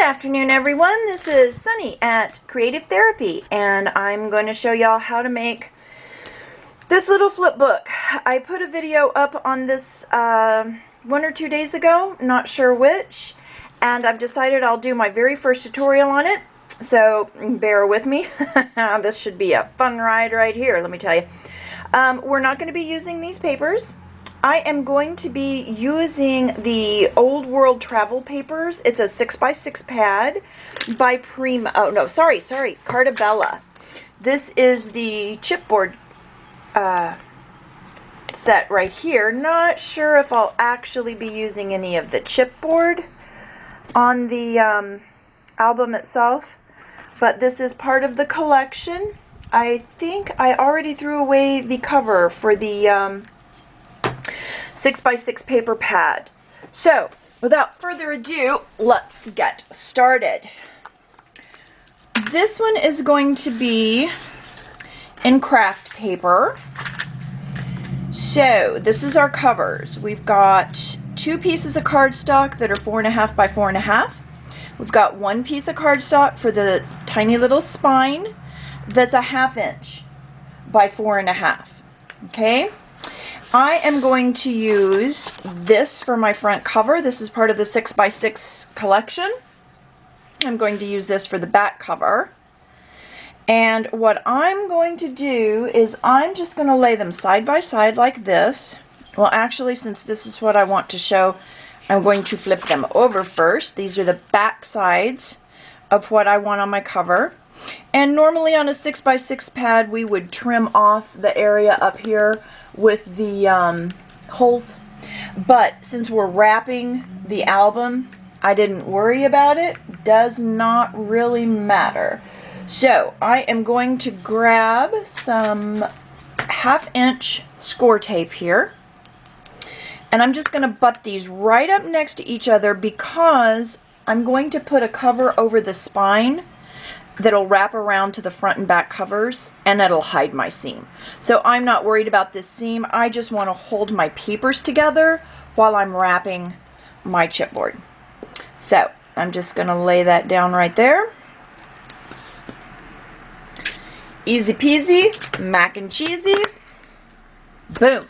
Good afternoon, everyone. This is Sunny at Creative Therapy, and I'm going to show y'all how to make this little flip book. I put a video up on this 1 or 2 days ago, not sure which, and I've decided I'll do my very first tutorial on it, so bear with me. This should be a fun ride right here, let me tell you. We're not going to be using these papers. I am going to be using the Old World Travel Papers. It's a 6x6 pad by Carta Bella. This is the chipboard set right here. Not sure if I'll actually be using any of the chipboard on the album itself, but this is part of the collection. I think I already threw away the cover for the 6x6 paper pad. So, without further ado, let's get started. This one is going to be in craft paper. So, this is our covers. We've got 2 pieces of cardstock that are 4.5 by 4.5. We've got 1 piece of cardstock for the tiny little spine that's a 1/2 inch by 4.5. Okay? I am going to use this for my front cover. This is part of the 6x6 collection. I'm going to use this for the back cover. And what I'm going to do is I'm just going to lay them side by side like this. Well, actually, since this is what I want to show, I'm going to flip them over first. These are the back sides of what I want on my cover. And normally on a 6x6 pad, we would trim off the area up here with the holes. But since we're wrapping the album, I didn't worry about it. Does not really matter. So I am going to grab some 1/2 inch score tape here. And I'm just going to butt these right up next to each other because I'm going to put a cover over the spine that'll wrap around to the front and back covers, and it'll hide my seam. So I'm not worried about this seam. I just want to hold my papers together while I'm wrapping my chipboard. So I'm just going to lay that down right there. Easy peasy, mac and cheesy. Boom.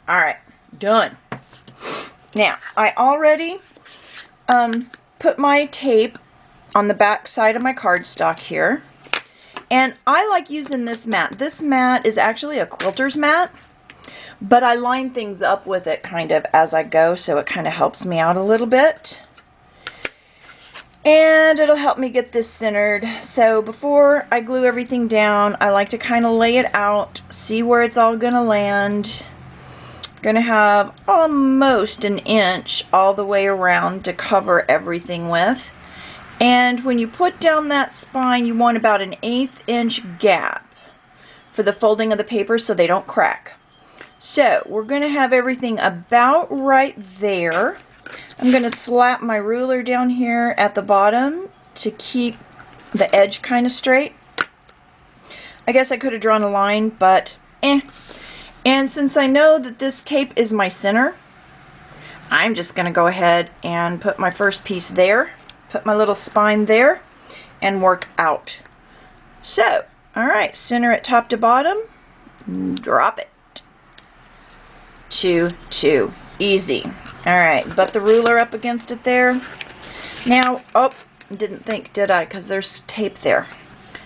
All right, done. Now, I already put my tape on the back side of my cardstock here, and I like using this mat. This mat is actually a quilter's mat, but I line things up with it kind of as I go, so it kind of helps me out a little bit, and it'll help me get this centered. So before I glue everything down, I like to kind of lay it out, see where it's all gonna land. Gonna have almost 1 inch all the way around to cover everything with. And when you put down that spine, you want about 1/8 inch gap for the folding of the paper so they don't crack. So we're going to have everything about right there. I'm going to slap my ruler down here at the bottom to keep the edge kind of straight. I guess I could have drawn a line, but And since I know that this tape is my center, I'm just going to go ahead and put my first piece there. Put my little spine there and work out. So, alright, center it top to bottom, drop it. 2, 2, easy. Alright, butt the ruler up against it there. Now, oh, didn't think, did I? Because there's tape there.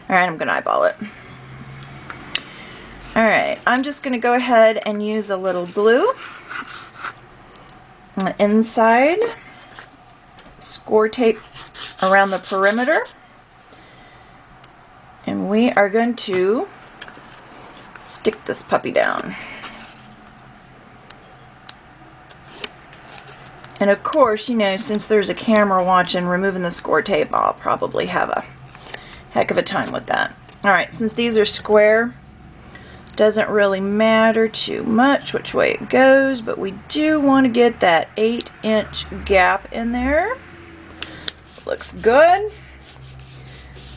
Alright, I'm going to eyeball it. Alright, I'm just going to go ahead and use a little glue on the inside. Score tape around the perimeter, and we are going to stick this puppy down. And of course, you know, since there's a camera watching, removing the score tape, I'll probably have a heck of a time with that. Alright, since these are square, doesn't really matter too much which way it goes, but we do want to get that 1/8 inch gap in there. Looks good.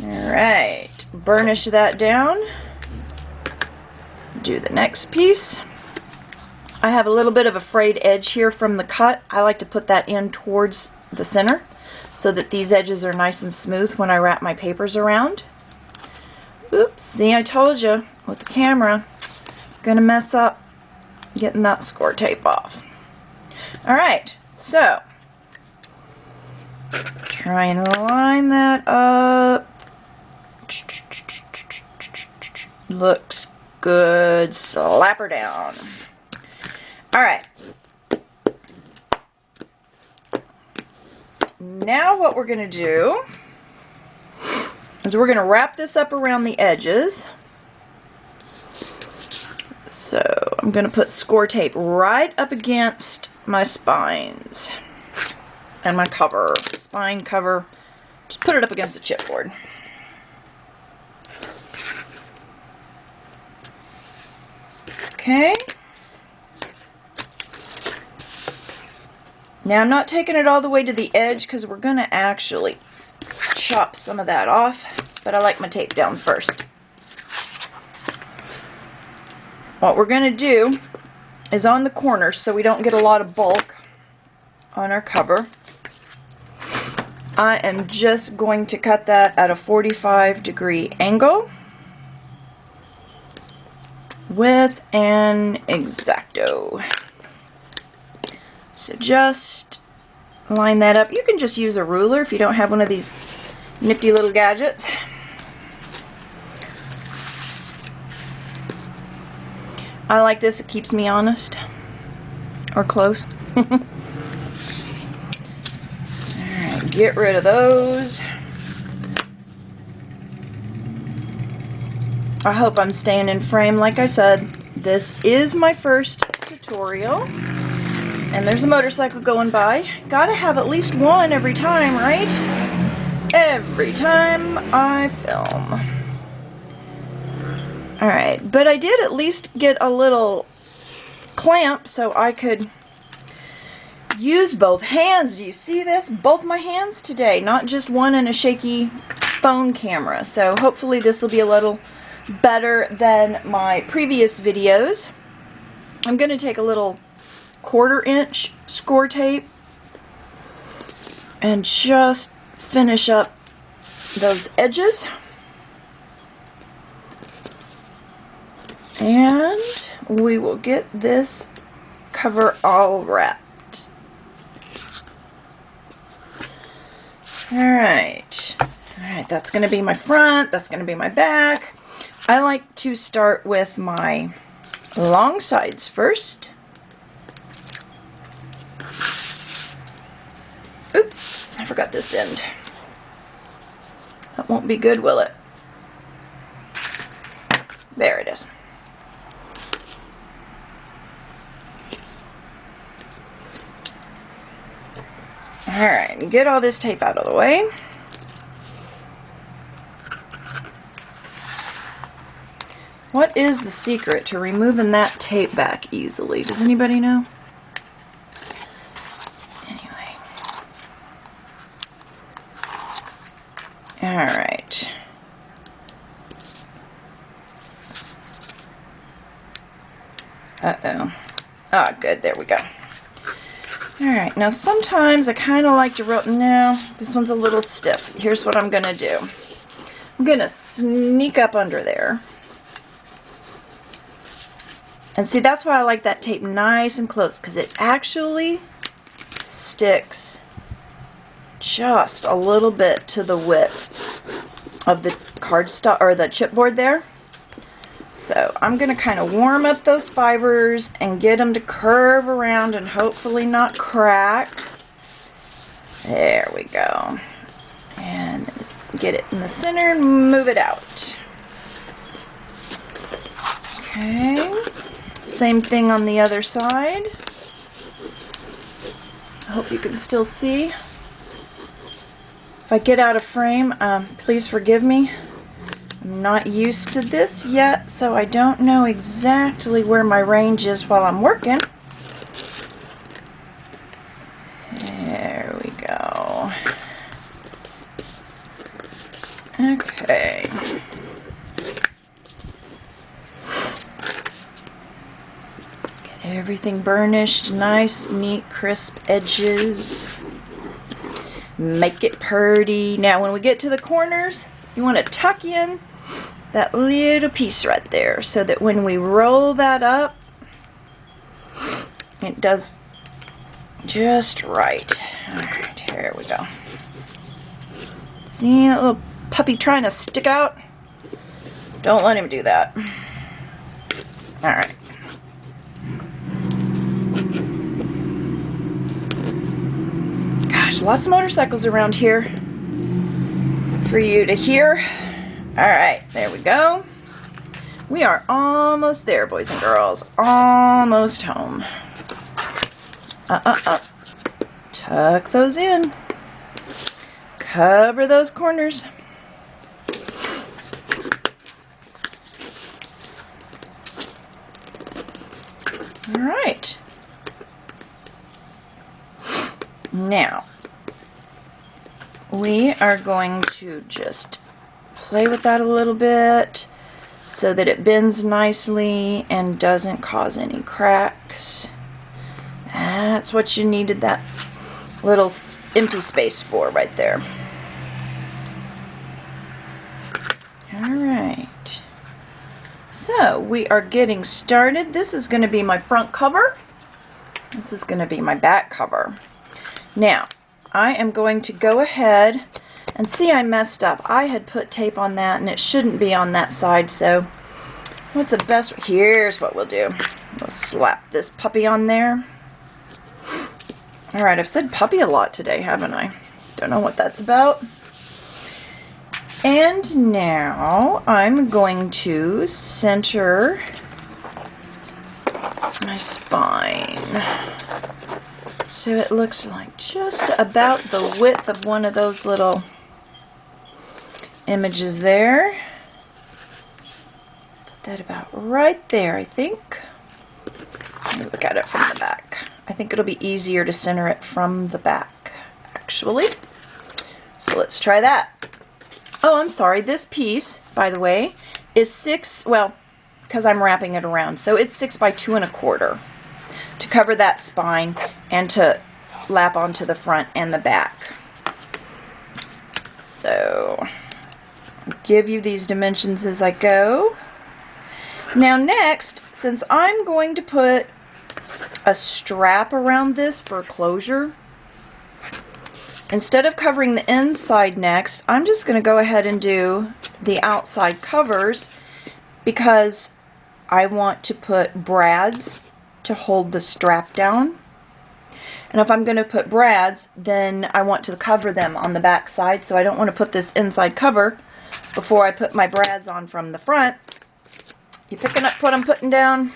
Alright, burnish that down. Do the next piece. I have a little bit of a frayed edge here from the cut. I like to put that in towards the center so that these edges are nice and smooth when I wrap my papers around. Oops, see, I told you with the camera, I'm gonna mess up getting that score tape off. Alright, so try and line that up. Looks good. Slap her down. Alright. Now what we're going to do is we're going to wrap this up around the edges. So I'm going to put score tape right up against my spines and my cover, spine cover. Just put it up against the chipboard. Okay. Now I'm not taking it all the way to the edge because we're going to actually chop some of that off, but I like my tape down first. What we're going to do is on the corners, so we don't get a lot of bulk on our cover, I am just going to cut that at a 45-degree angle with an X-Acto. So just line that up. You can just use a ruler if you don't have one of these nifty little gadgets. I like this, it keeps me honest. Or close. Alright, get rid of those. I hope I'm staying in frame. Like I said, this is my first tutorial. And there's a motorcycle going by. Gotta have at least one every time, right? Every time I film. Alright, but I did at least get a little clamp so I could use both hands. Do you see this? Both my hands today, not just one in a shaky phone camera. So hopefully this will be a little better than my previous videos. I'm going to take a little 1/4 inch score tape and just finish up those edges. And we will get this cover all wrapped. Alright, that's going to be my front, that's going to be my back. I like to start with my long sides first. Oops, I forgot this end. That won't be good, will it? There it is. Alright, get all this tape out of the way. What is the secret to removing that tape back easily? Does anybody know? Anyway. Alright. Uh-oh. Ah, good. There we go. Alright, now sometimes I kind of like to roll. No, this one's a little stiff. Here's what I'm going to do. I'm going to sneak up under there. And see, that's why I like that tape nice and close, because it actually sticks just a little bit to the width of the cardstock or the chipboard there. So I'm going to kind of warm up those fibers and get them to curve around and hopefully not crack. There we go. And get it in the center and move it out. Okay. Same thing on the other side. I hope you can still see. If I get out of frame, please forgive me. I'm not used to this yet, so I don't know exactly where my range is while I'm working. There we go. Okay. Get everything burnished, nice, neat, crisp edges. Make it pretty. Now when we get to the corners, you want to tuck in that little piece right there so that when we roll that up, it does just right. Alright, here we go. See that little puppy trying to stick out? Don't let him do that. Alright. Gosh, lots of motorcycles around here for you to hear. Alright, there we go. We are almost there, boys and girls. Almost home. Tuck those in. Cover those corners. Alright. Now, we are going to just play with that a little bit so that it bends nicely and doesn't cause any cracks. That's what you needed that little empty space for right there. Alright. So, we are getting started. This is going to be my front cover. This is going to be my back cover. Now, I am going to go ahead and see, I messed up. I had put tape on that and it shouldn't be on that side, so what's the best? Here's what we'll do. We'll slap this puppy on there. Alright, I've said puppy a lot today, haven't I? Don't know what that's about. And now I'm going to center my spine so it looks like just about the width of one of those little images there. Put that about right there, I think. Let me look at it from the back. I think it'll be easier to center it from the back, actually. So let's try that. Oh, I'm sorry. This piece, by the way, is 6, well, because I'm wrapping it around, so it's 6 by 2 1/4 to cover that spine and to lap onto the front and the back. So, I'll give you these dimensions as I go. Now next, since I'm going to put a strap around this for closure, instead of covering the inside next, I'm just going to go ahead and do the outside covers because I want to put brads to hold the strap down. And if I'm going to put brads, then I want to cover them on the back side, so I don't want to put this inside cover before I put my brads on from the front. You picking up what I'm putting down?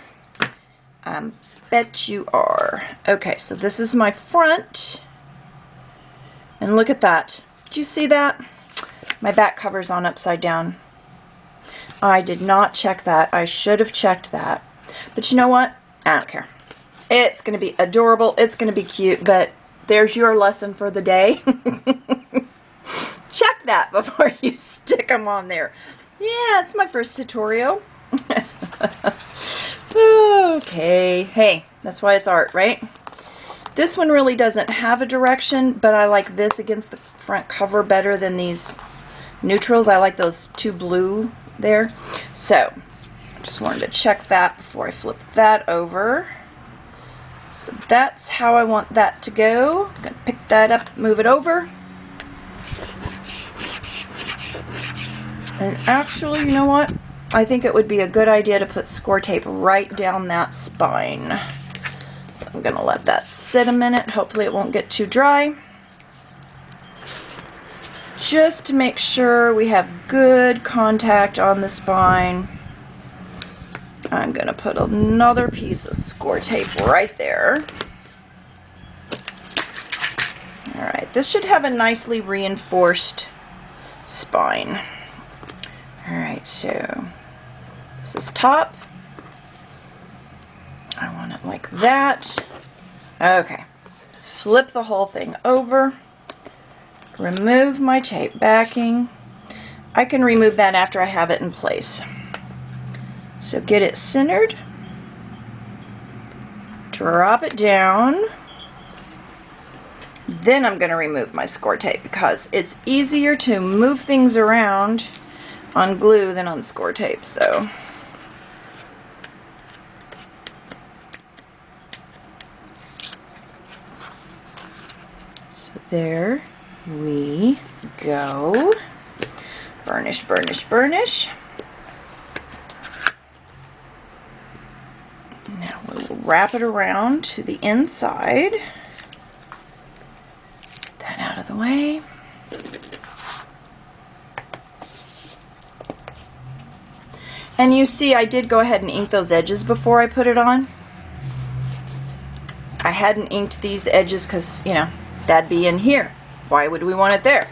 I bet you are. Okay, so this is my front. And look at that. Did you see that? My back cover's on upside down. I did not check that. I should have checked that. But you know what? I don't care. It's going to be adorable. It's going to be cute. But there's your lesson for the day. Check that before you stick them on there. Yeah, it's my first tutorial. Okay. Hey, that's why it's art, right? This one really doesn't have a direction, but I like this against the front cover better than these neutrals. I like those two blue there. So, I just wanted to check that before I flip that over. So that's how I want that to go. I'm going to pick that up, move it over. And actually, you know what? I think it would be a good idea to put score tape right down that spine. So I'm going to let that sit a minute. Hopefully it won't get too dry. Just to make sure we have good contact on the spine. I'm going to put another piece of score tape right there. Alright, this should have a nicely reinforced spine. Alright, so this is top. I want it like that. Okay, flip the whole thing over. Remove my tape backing. I can remove that after I have it in place. So get it centered. Drop it down. Then I'm going to remove my score tape because it's easier to move things around on glue than on score tape. So there we go. Burnish, burnish, burnish. Now we'll wrap it around to the inside. Get that out of the way. And you see I did go ahead and ink those edges before I put it on. I hadn't inked these edges because, you know, that'd be in here. Why would we want it there?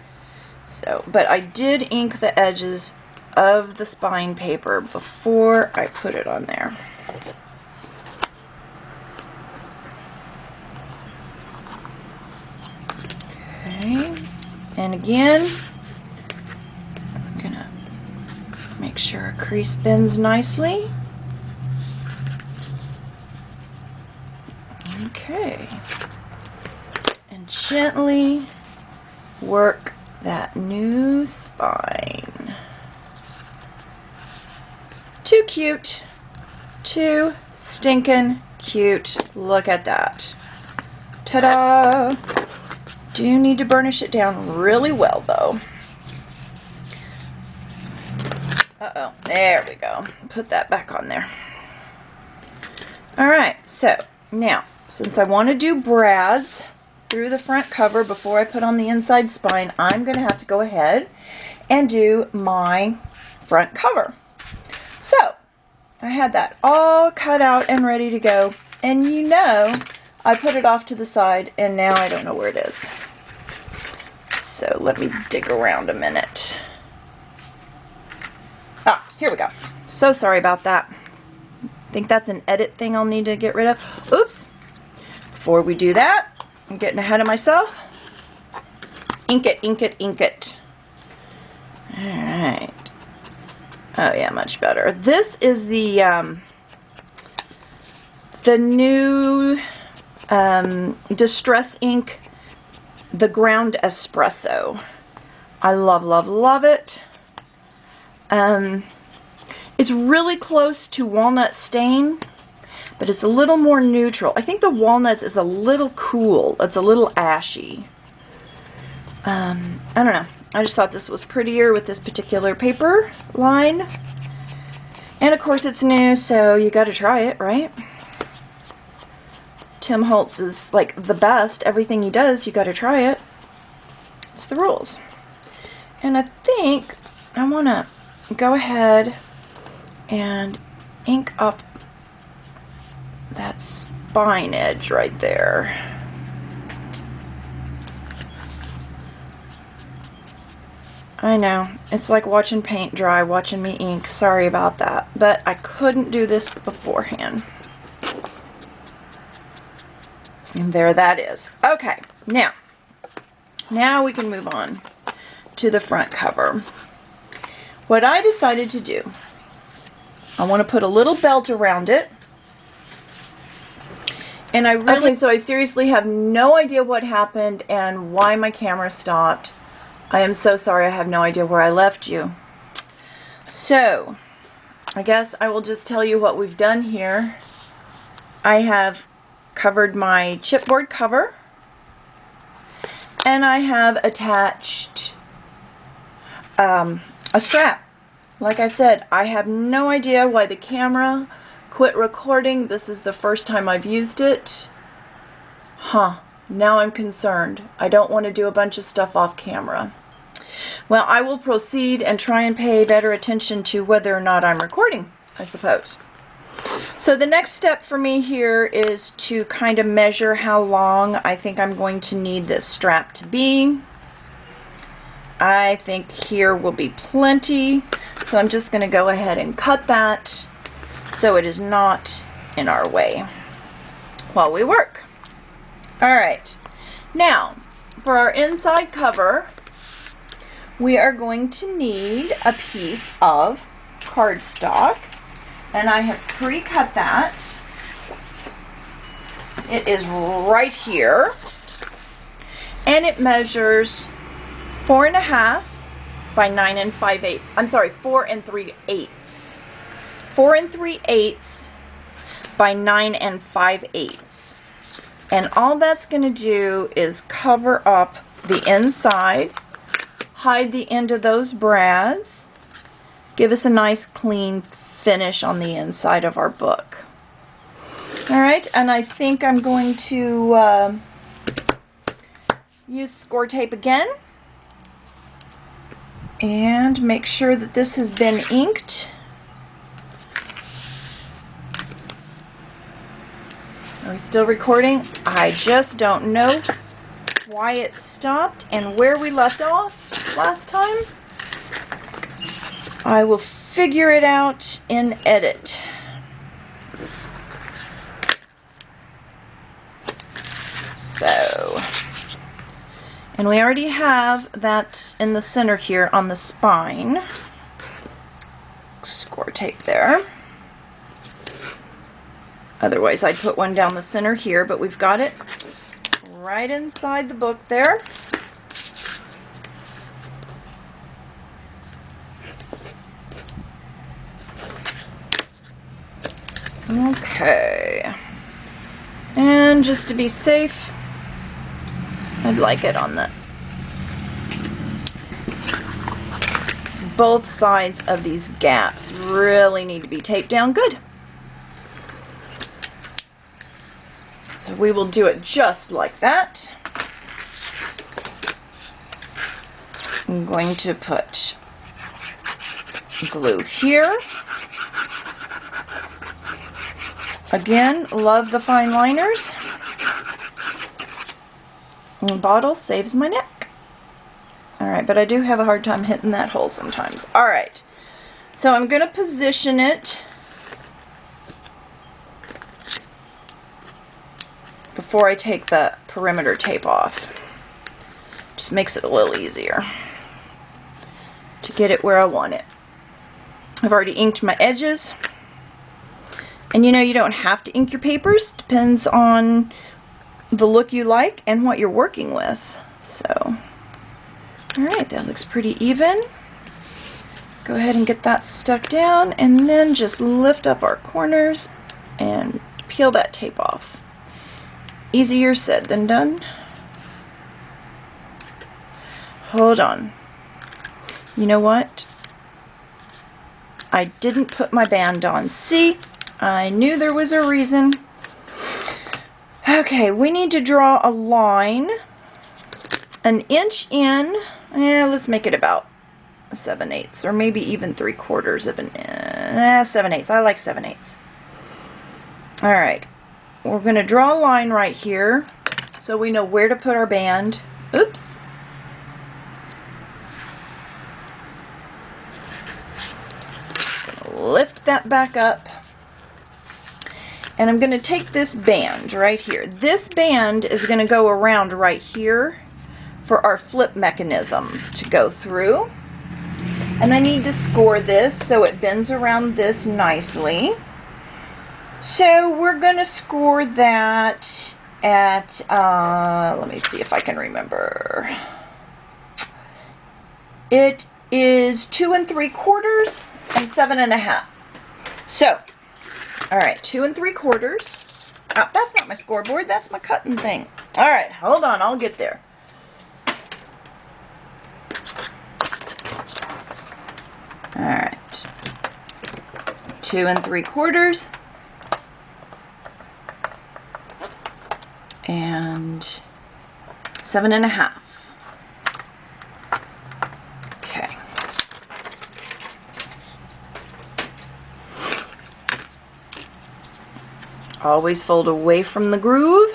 So, but I did ink the edges of the spine paper before I put it on there. Okay, and again, I'm gonna make sure our crease bends nicely. Okay, and gently work that new spine. Too cute. Too stinking cute. Look at that. Ta-da! Do need to burnish it down really well though. Uh-oh, there we go. Put that back on there. Alright, so now, since I want to do brads through the front cover before I put on the inside spine, I'm going to have to go ahead and do my front cover. So, I had that all cut out and ready to go, and you know, I put it off to the side, and now I don't know where it is. So let me dig around a minute. Ah, here we go. So sorry about that. I think that's an edit thing I'll need to get rid of. Oops. Before we do that, I'm getting ahead of myself. Ink it, ink it, ink it. Alright. Oh yeah, much better. This is the new Distress ink, the ground espresso. I love, love, love it. It's really close to walnut stain, but it's a little more neutral. I think the walnuts is a little cool. It's a little ashy. I don't know. I just thought this was prettier with this particular paper line. And of course it's new, so you gotta try it, right? Tim Holtz is like the best. Everything he does, you gotta try it. It's the rules. And I think I wanna go ahead and ink up that spine edge right there. I know, it's like watching paint dry, watching me ink. Sorry about that, but I couldn't do this beforehand. And there that is. Okay, now we can move on to the front cover. What I decided to do, I want to put a little belt around it. And I seriously have no idea what happened and why my camera stopped. I am so sorry, I have no idea where I left you. So, I guess I will just tell you what we've done here. I have covered my chipboard cover, and I have attached a strap. Like I said, I have no idea why the camera quit recording. This is the first time I've used it. Now I'm concerned. I don't want to do a bunch of stuff off camera. Well, I will proceed and try and pay better attention to whether or not I'm recording, I suppose. So the next step for me here is to kind of measure how long I think I'm going to need this strap to be. I think here will be plenty, so I'm just going to go ahead and cut that so it is not in our way while we work. Alright, now for our inside cover, we are going to need a piece of cardstock, and I have pre-cut that. It is right here, and it measures 4.5 by 9 5/8. I'm sorry, 4 3/8. 4 3/8 by 9 5/8. And all that's going to do is cover up the inside, hide the end of those brads, give us a nice clean finish on the inside of our book. All right, and I think I'm going to use score tape again and make sure that this has been inked. Are we still recording? I just don't know why it stopped and where we left off last time. I will figure it out in edit. So, and we already have that in the center here on the spine. Score tape there. Otherwise, I'd put one down the center here, but we've got it right inside the book there. Okay. And just to be safe, I'd like it on the both sides of these gaps. Really need to be taped down good. So we will do it just like that. I'm going to put glue here. Again, love the fine liners. And the bottle saves my neck. Alright, but I do have a hard time hitting that hole sometimes. Alright, so I'm going to position it before I take the perimeter tape off. Just makes it a little easier to get it where I want it. I've already inked my edges. And you know, you don't have to ink your papers. Depends on the look you like and what you're working with. So, alright, that looks pretty even. Go ahead and get that stuck down and then just lift up our corners and peel that tape off. Easier said than done. Hold on. You know what? I didn't put my band on. See? I knew there was a reason. Okay, we need to draw a line 1 inch in. Let's make it about 7/8 or maybe even 3/4 of an 7/8. I like 7/8. Alright. We're going to draw a line right here so we know where to put our band. Oops. Lift that back up. And I'm going to take this band right here. This band is going to go around right here for our flip mechanism to go through. And I need to score this so it bends around this nicely. So we're going to score that at, let me see if I can remember. It is 2 3/4 and 7.5. So, alright, 2 3/4. Oh, that's not my scoreboard, that's my cutting thing. Alright, hold on, I'll get there. Alright. 2 3/4. And 7.5. Okay. Always fold away from the groove.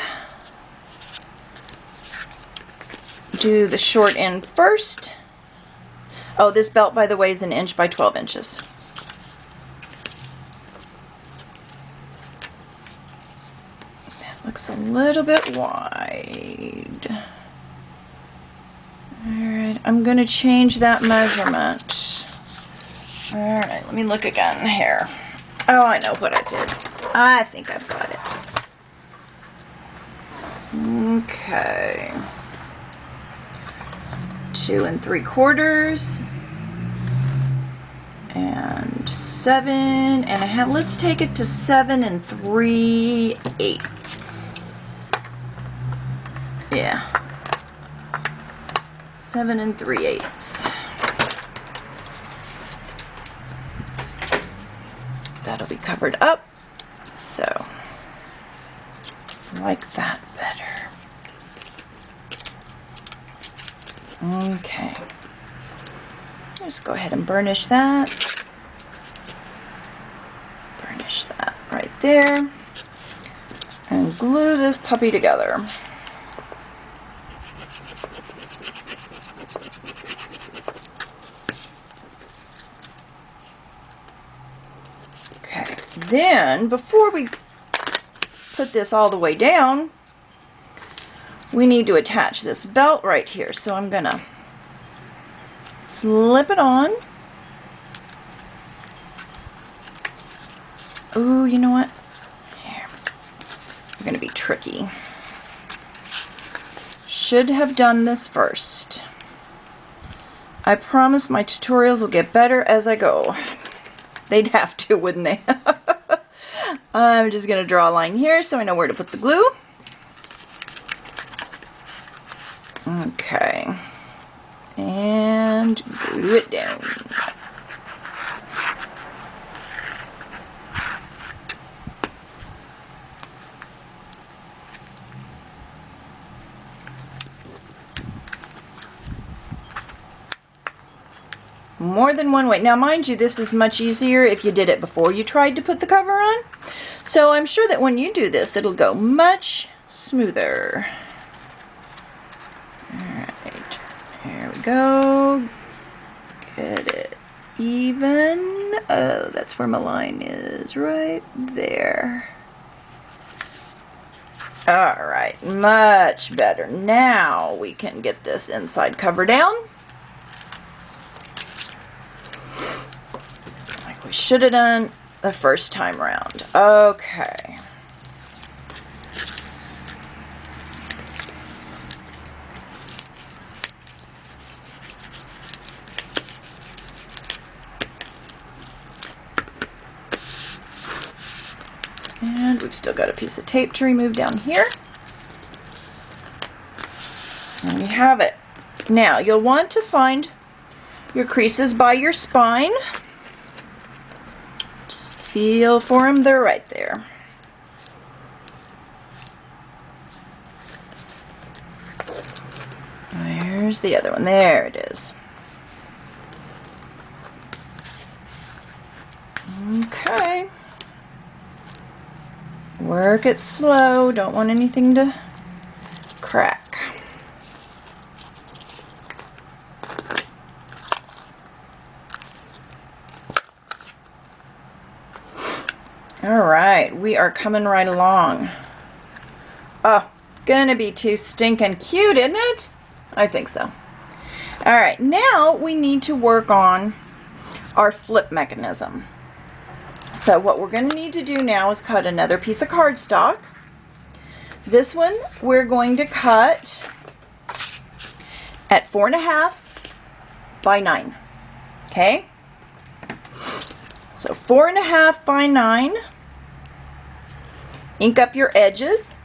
Do the short end first. Oh, this belt, by the way, is 1 inch by 12 inches. Looks a little bit wide. Alright, I'm going to change that measurement. Alright, let me look again here. Oh, I know what I did. I think I've got it. Okay. 2 3/4 and 7.5. Let's take it to 7 3/8. Yeah, 7 3/8. That'll be covered up, so like that better. Okay, just go ahead and burnish that. Burnish that right there, and glue this puppy together. Okay, then before we put this all the way down, we need to attach this belt right here. So I'm gonna slip it on. Ooh, you know what? Here. I'm gonna be tricky. Should have done this first. I promise my tutorials will get better as I go. They'd have to, wouldn't they? I'm just gonna draw a line here so I know where to put the glue. Okay, and glue it down. More than one way. Now mind you, this is much easier if you did it before you tried to put the cover on. So I'm sure that when you do this, it'll go much smoother. Alright, here we go. Get it even. Oh, that's where my line is, right there. Alright, much better. Now we can get this inside cover down. Like we should have done the first time around. Okay. And we've still got a piece of tape to remove down here. And we have it. Now you'll want to find your creases by your spine. Just feel for them, they're right there. Where's the other one? There it is. Okay. Work it slow, don't want anything to crack. Alright, we are coming right along. Oh, gonna be too stinking cute, isn't it? I think so. Alright, now we need to work on our flip mechanism. So what we're going to need to do now is cut another piece of cardstock. This one we're going to cut at 4.5 by 9. Okay? So 4.5 by 9. Ink up your edges.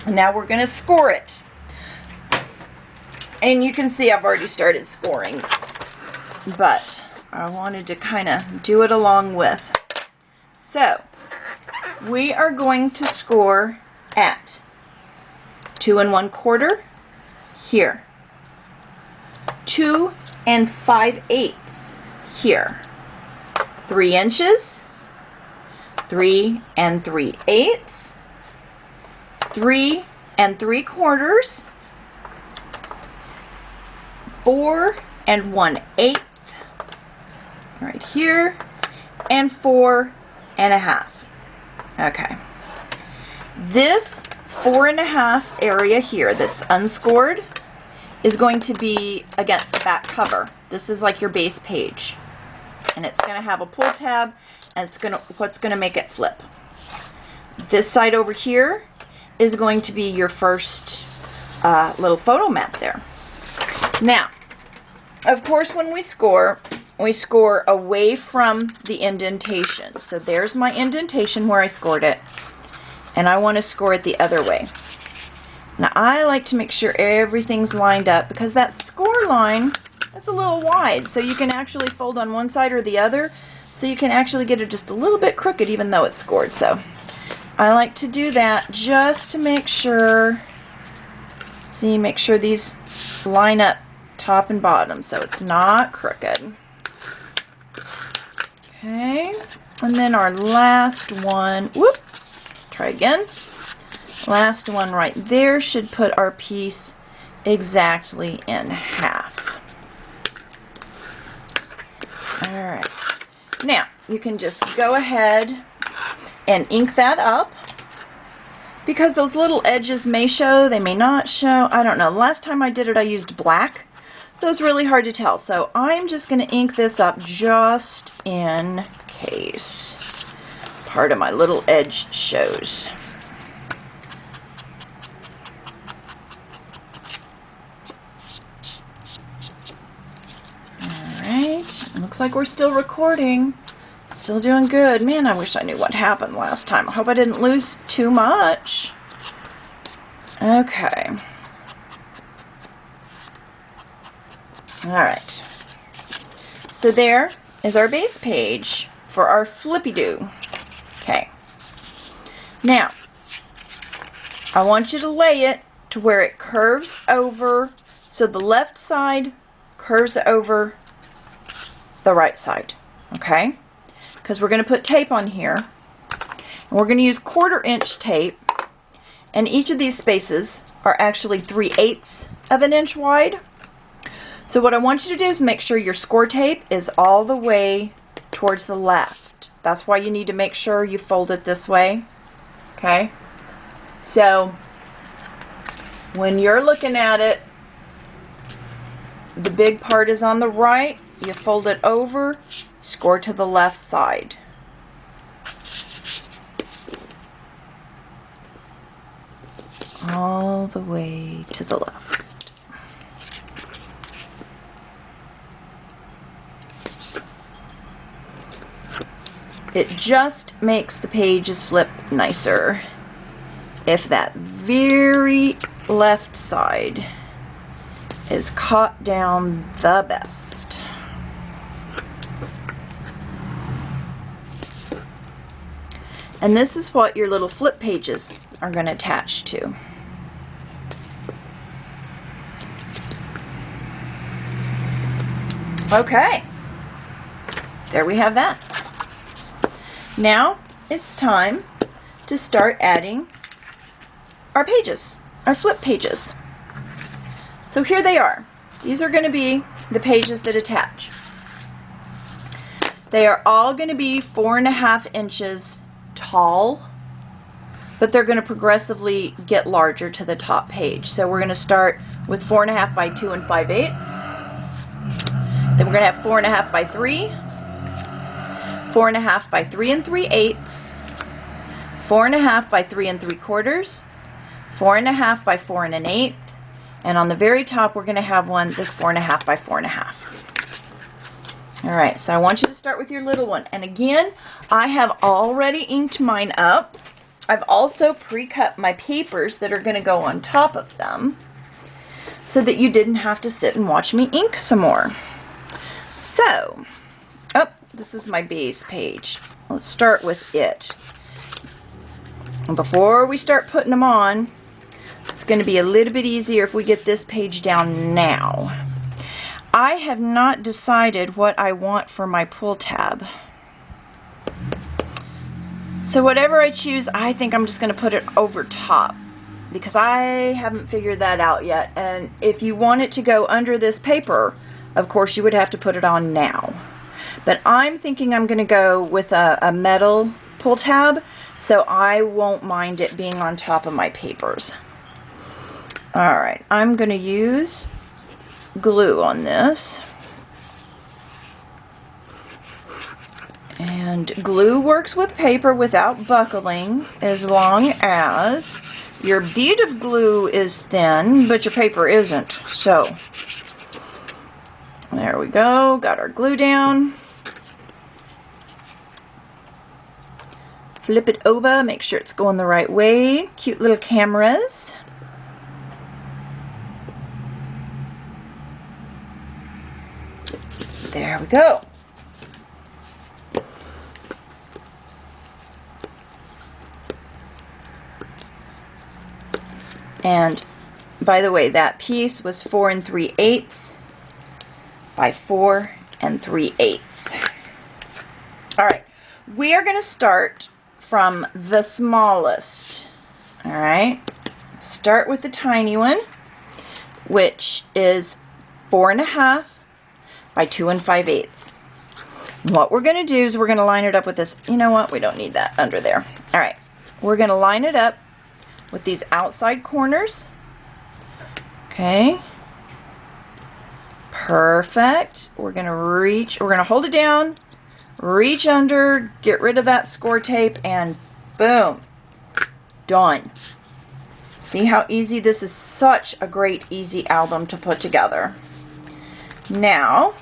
And now we're going to score it. And you can see I've already started scoring. But I wanted to kind of do it along with. So, we are going to score at 2 1/4 here, 2 5/8 here, 3 inches, 3 3/8, 3 3/4, 4 1/8. Right here, and 4.5. Okay. This 4.5 area here that's unscored is going to be against the back cover. This is like your base page. And it's going to have a pull tab, and it's what's going to make it flip. This side over here is going to be your first little photo map there. Now, of course, when we score away from the indentation. So there's my indentation where I scored it. And I want to score it the other way. Now, I like to make sure everything's lined up because that score line, that's a little wide. So you can actually fold on one side or the other. So you can actually get it just a little bit crooked even though it's scored. So I like to do that just to make sure, see, make sure these line up top and bottom so it's not crooked. Okay, and then our last one, whoop, try again. Last one right there should put our piece exactly in half. All right, now you can just go ahead and ink that up because those little edges may show, they may not show. I don't know. Last time I did it, I used black. So it's really hard to tell. So I'm just going to ink this up just in case part of my little edge shows. Alright, looks like we're still recording. Still doing good. Man, I wish I knew what happened last time. I hope I didn't lose too much. Okay. Alright, so there is our base page for our flippy-doo. Okay, now I want you to lay it to where it curves over, so the left side curves over the right side, okay? Because we're going to put tape on here, and we're going to use 1/4 inch tape, and each of these spaces are actually 3/8 of an inch wide. So what I want you to do is make sure your score tape is all the way towards the left. That's why you need to make sure you fold it this way. Okay? So when you're looking at it, the big part is on the right. You fold it over, score to the left side. All the way to the left. It just makes the pages flip nicer if that very left side is caught down the best. And this is what your little flip pages are going to attach to. Okay, there we have that. Now it's time to start adding our pages, our flip pages. So here they are. These are going to be the pages that attach. They are all going to be 4.5 inches tall, but they're going to progressively get larger to the top page. So we're going to start with 4.5 by 2 5/8. Then we're going to have 4.5 by 3. 4.5 by 3 3/8, 4.5 by 3 3/4, 4.5 by 4 1/8, and on the very top we're going to have one that's 4.5 by 4.5. Alright, so I want you to start with your little one. And again, I have already inked mine up. I've also pre-cut my papers that are going to go on top of them so that you didn't have to sit and watch me ink some more. So, this is my base page. Let's start with it. And before we start putting them on, it's going to be a little bit easier if we get this page down now. I have not decided what I want for my pull tab. So whatever I choose, I think I'm just going to put it over top because I haven't figured that out yet. And if you want it to go under this paper, of course you would have to put it on now. But I'm thinking I'm going to go with a metal pull tab, so I won't mind it being on top of my papers. Alright, I'm going to use glue on this. And glue works with paper without buckling as long as your bead of glue is thin, but your paper isn't. So There we go. Got our glue down. Flip it over. Make sure it's going the right way. Cute little cameras. There we go. And by the way, that piece was 4 3/8 by 4 3/8. All right, we are going to start from the smallest. All right, start with the tiny one, which is 4 1/2 by 2 5/8. What we're going to do is we're going to line it up with this. You know what? We don't need that under there. All right, we're going to line it up with these outside corners. Okay. Perfect. We're going to hold it down, reach under, get rid of that score tape, and boom. Done. See how easy this is? Such a great, easy album to put together. Now,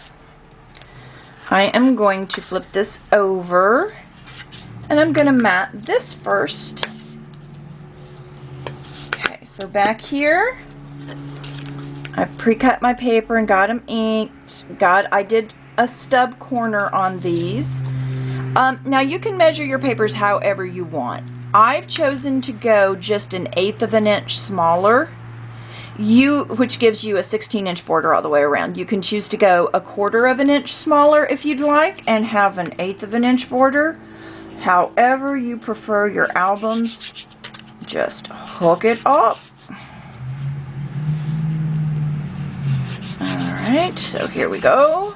I am going to flip this over, and I'm going to mat this first. So back here, I've pre-cut my paper and got them inked. I did a stub corner on these. Now you can measure your papers however you want. I've chosen to go just 1/8 of an inch smaller, which gives you a 16-inch border all the way around. You can choose to go 1/4 of an inch smaller if you'd like and have 1/8 of an inch border. However you prefer your albums, just hook it up. Alright, so here we go.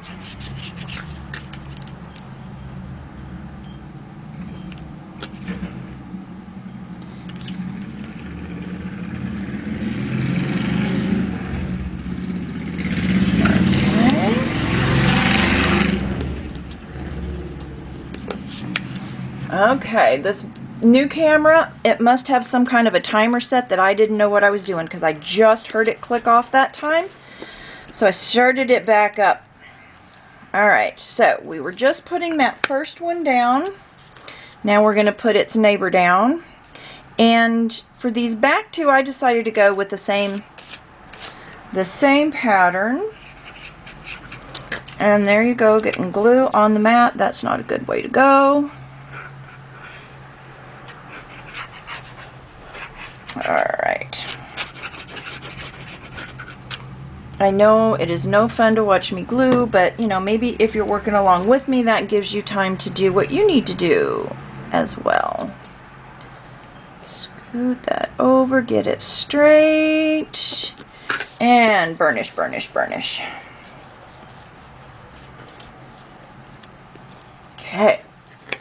Okay, this new camera, it must have some kind of a timer set that I didn't know what I was doing because I just heard it click off that time. So I started it back up. Alright, so we were just putting that first one down. Now we're going to put its neighbor down. And for these back two, I decided to go with the same pattern. And there you go, getting glue on the mat. That's not a good way to go. Alright. I know it is no fun to watch me glue, but you know, maybe if you're working along with me, that gives you time to do what you need to do as well. Scoot that over, get it straight, and burnish, burnish, burnish. Okay,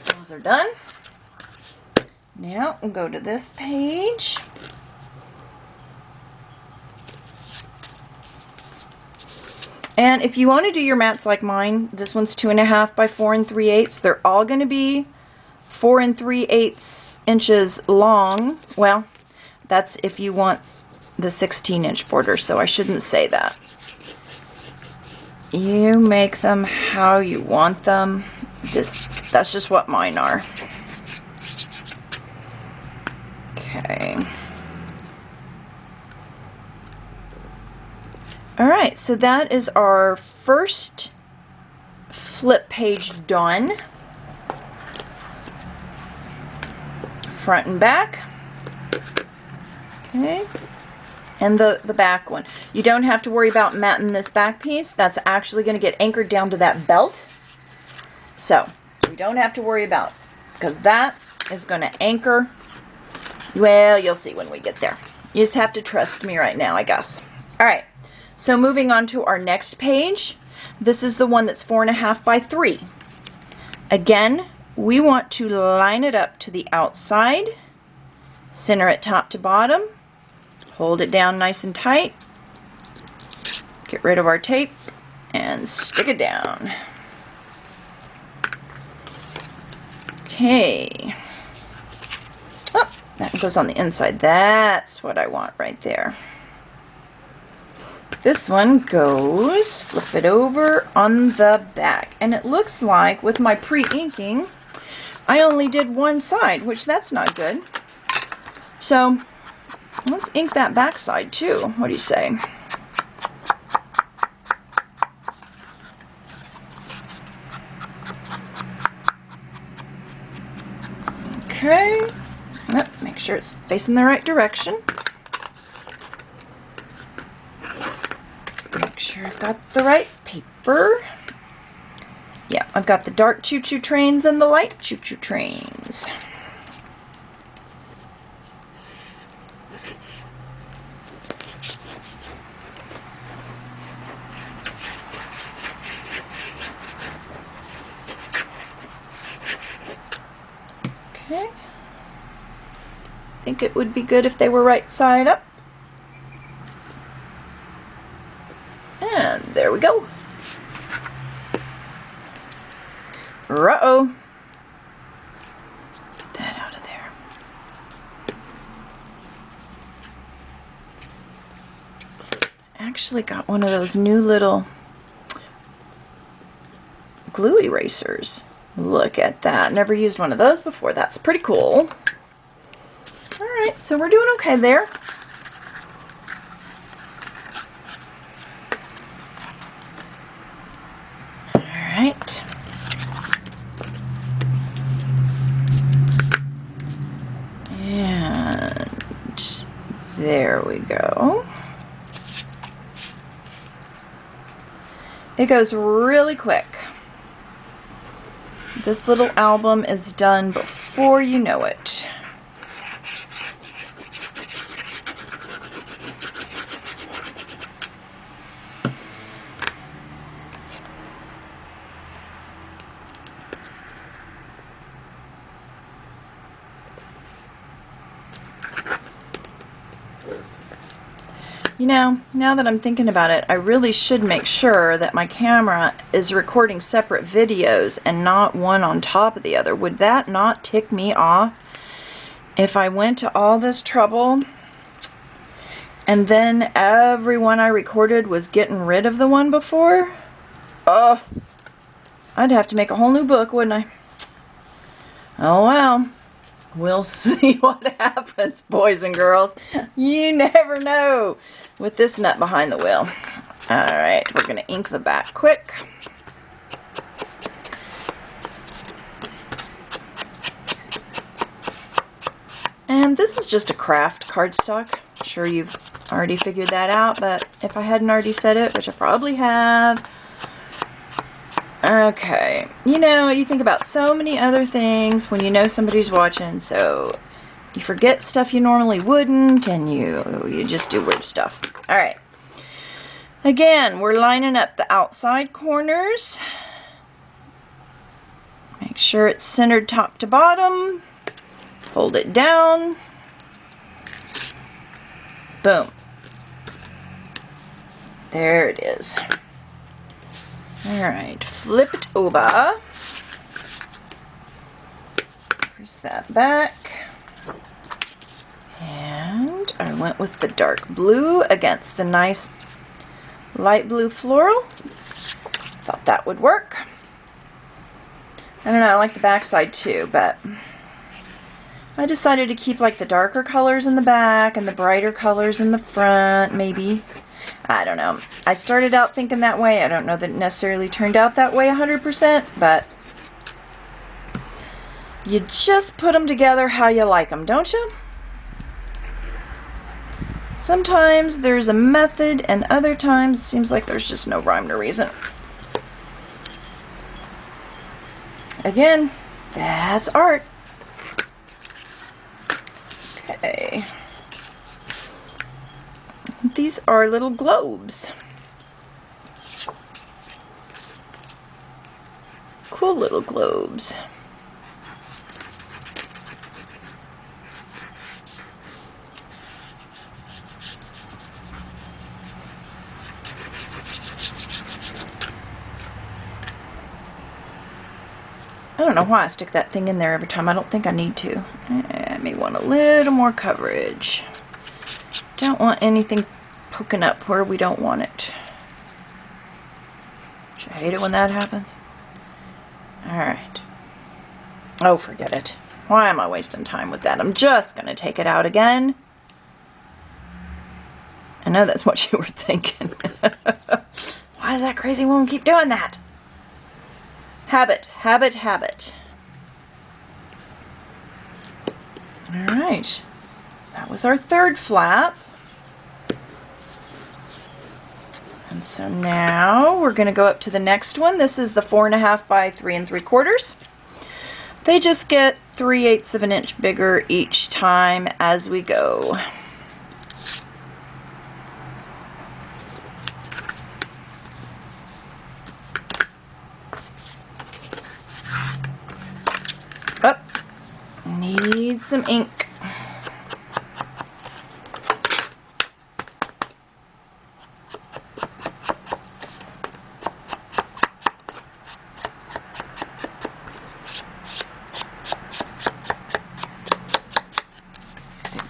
those are done. Now we'll go to this page. And if you want to do your mats like mine, this one's 2 1/2 by 4 3/8. They're all going to be 4 3/8 inches long. Well, that's if you want the 16-inch border, so I shouldn't say that. You make them how you want them. That's just what mine are. Okay. Alright, so that is our first flip page done. Front and back. Okay. And the back one. You don't have to worry about matting this back piece. That's actually going to get anchored down to that belt. So, we don't have to worry about it, because that is going to anchor. Well, you'll see when we get there. You just have to trust me right now, I guess. Alright. So moving on to our next page, this is the one that's 4 1/2 by 3. Again, we want to line it up to the outside, center it top to bottom, hold it down nice and tight, get rid of our tape, and stick it down. Okay. Oh, that goes on the inside. That's what I want right there. This one goes, flip it over on the back. And it looks like with my pre-inking, I only did one side, which that's not good. So let's ink that back side too. What do you say? Okay. Make sure it's facing the right direction. Make sure I've got the right paper. Yeah, I've got the dark choo-choo trains and the light choo-choo trains. Okay. I think it would be good if they were right side up. And there we go. Uh-oh. Get that out of there. Actually got one of those new little glue erasers. Look at that. Never used one of those before. That's pretty cool. Alright, so we're doing okay there. Alright. And there we go. It goes really quick. This little album is done before you know it. You know, now that I'm thinking about it, I really should make sure that my camera is recording separate videos and not one on top of the other. Would that not tick me off if I went to all this trouble and then every one I recorded was getting rid of the one before? Oh, I'd have to make a whole new book, wouldn't I? Oh well. We'll see what happens, boys and girls. You never know with this nut behind the wheel. Alright, we're going to ink the back quick. And this is just a craft cardstock. I'm sure you've already figured that out, but if I hadn't already said it, which I probably have. Okay, you know, you think about so many other things when you know somebody's watching, so you forget stuff you normally wouldn't, and you just do weird stuff. Alright, again, we're lining up the outside corners. Make sure it's centered top to bottom. Hold it down. Boom. There it is. Alright, flip it over. Press that back. And I went with the dark blue against the nice light blue floral. Thought that would work. I don't know, I like the back side too, but I decided to keep like the darker colors in the back and the brighter colors in the front, maybe. I don't know. I started out thinking that way. I don't know that it necessarily turned out that way 100%, but you just put them together how you like them, don't you? Sometimes there's a method, and other times it seems like there's just no rhyme or reason. Again, that's art. Okay. These are little globes. Cool little globes. I don't know why I stick that thing in there every time. I don't think I need to. I may want a little more coverage. Don't want anything poking up where we don't want it. I hate it when that happens. Alright. Oh, forget it. Why am I wasting time with that? I'm just going to take it out again. I know that's what you were thinking. Why does that crazy woman keep doing that? Habit, habit, habit. Alright. That was our third flap. And so now we're going to go up to the next one. This is the 4.5 by 3 3/4. They just get 3/8 of an inch bigger each time as we go. Up. Need some ink.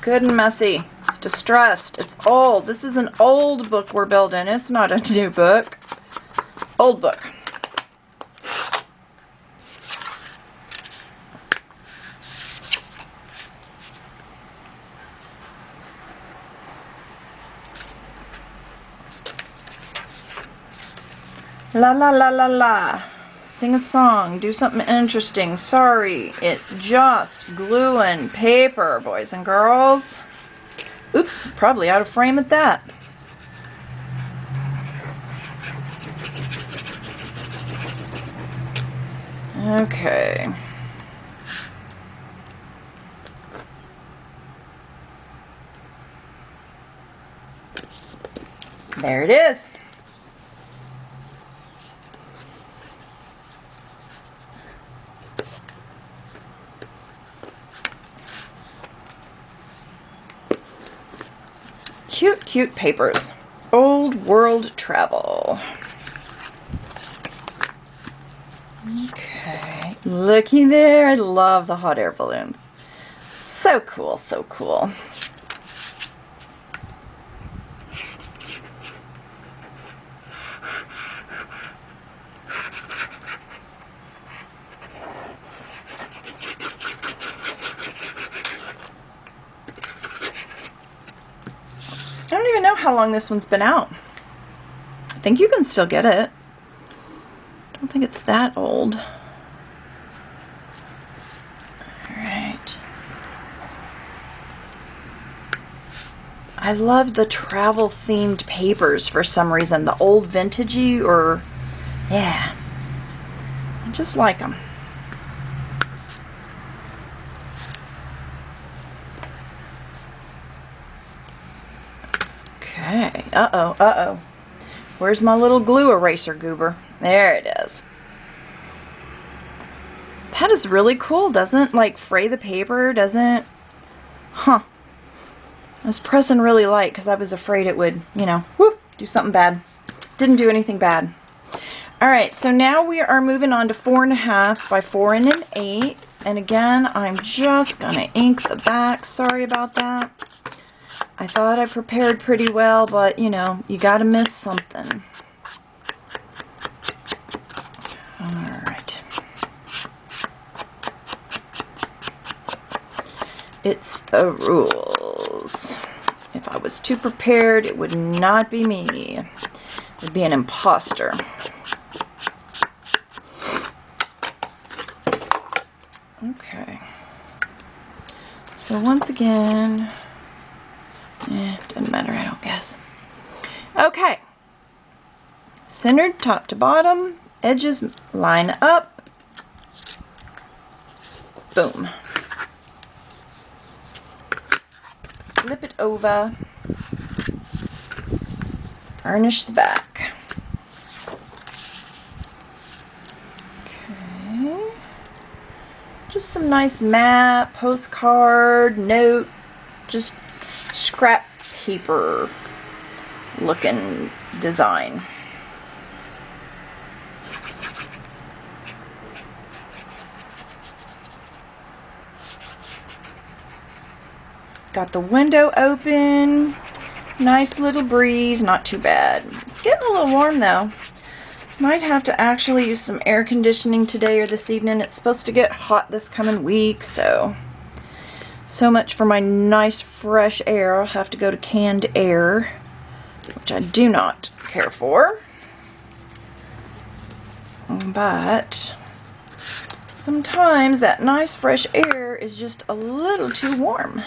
Good and messy. It's distressed. It's old. This is an old book we're building. It's not a new book. Old book. La la la la la. Sing a song. Do something interesting. Sorry, it's just glue and paper, boys and girls. Oops, probably out of frame at that. Okay. There it is. Cute, cute papers. Old world travel. Okay, looky there. I love the hot air balloons. So cool, so cool. I don't even know how long this one's been out. I think you can still get it. I don't think it's that old. Alright. I love the travel themed papers for some reason. The old vintagey or... yeah. I just like them. Okay, uh-oh, uh-oh. Where's my little glue eraser goober? There it is. That is really cool. Doesn't, like, fray the paper, doesn't... Huh. I was pressing really light because I was afraid it would, you know, whoop, do something bad. Didn't do anything bad. Alright, so now we are moving on to 4.5 by 4 1/8. And again, I'm just going to ink the back. Sorry about that. I thought I prepared pretty well, but, you know, you gotta miss something. Alright. It's the rules. If I was too prepared, it would not be me. It would be an imposter. Okay. So once again... doesn't matter, I don't guess. Okay. Centered top to bottom. Edges line up. Boom. Flip it over. Burnish the back. Okay. Just some nice map, postcard, note, just scrap paper looking design. Got the window open. Nice little breeze, not too bad. It's getting a little warm though. Might have to actually use some air conditioning today or this evening. It's supposed to get hot this coming week, so much for my nice fresh air. I'll have to go to canned air, which I do not care for. But sometimes that nice fresh air is just a little too warm.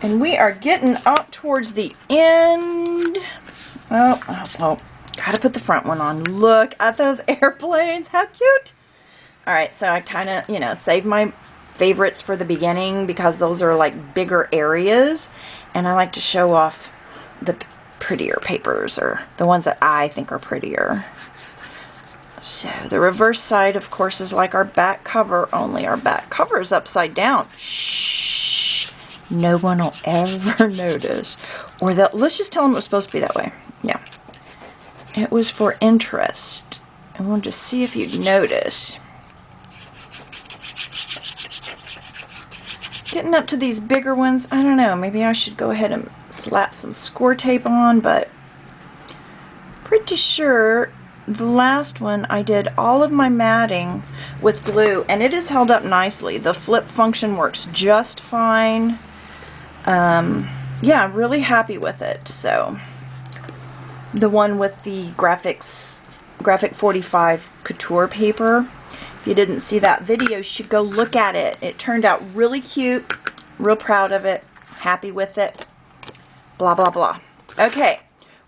And we are getting up towards the end. Oh, gotta put the front one on. Look at those airplanes, how cute. All right, so I kind of, save my favorites for the beginning because those are like bigger areas. And I like to show off the prettier papers, or the ones that I think are prettier. So the reverse side, of course, is like our back cover, only our back cover is upside down. Shh, no one will ever notice. Or let's just tell them it was supposed to be that way. Yeah, it was for interest. And we'll just see if you'd notice. Getting up to these bigger ones, I don't know, maybe I should go ahead and slap some score tape on, but pretty sure the last one I did all of my matting with glue, and it is held up nicely. The flip function works just fine. Yeah, I'm really happy with it. So the one with the Graphic 45 couture paper, if you didn't see that video, you should go look at it. It turned out really cute, real proud of it, happy with it, blah blah blah. Okay,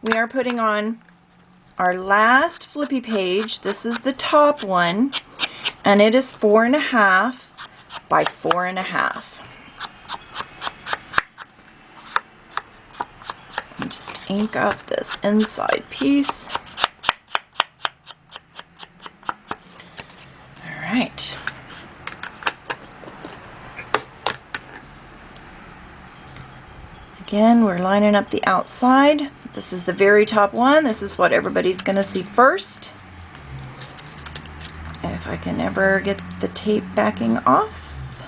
we are putting on our last flippy page. This is the top one, and it is 4.5 by 4.5. And just ink up this inside piece. All right. Again, we're lining up the outside. This is the very top one. This is what everybody's going to see first. If I can ever get the tape backing off.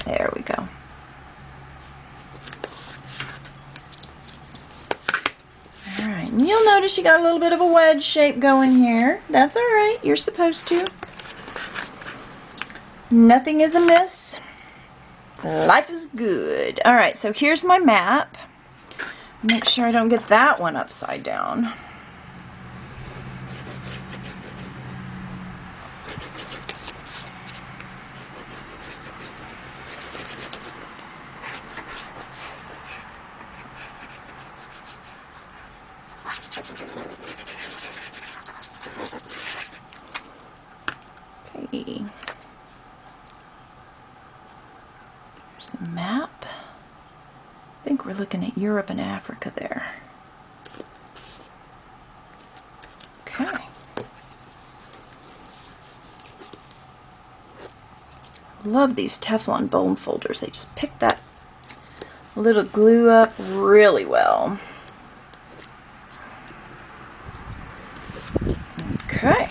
There we go. Alright, and you'll notice you got a little bit of a wedge shape going here. That's alright, you're supposed to. Nothing is amiss. Life is good. Alright, so here's my map. Make sure I don't get that one upside down. Okay. There's the map. I think we're looking at Europe and Africa there. Okay. Love these Teflon bone folders. They just pick that little glue up really well. Okay.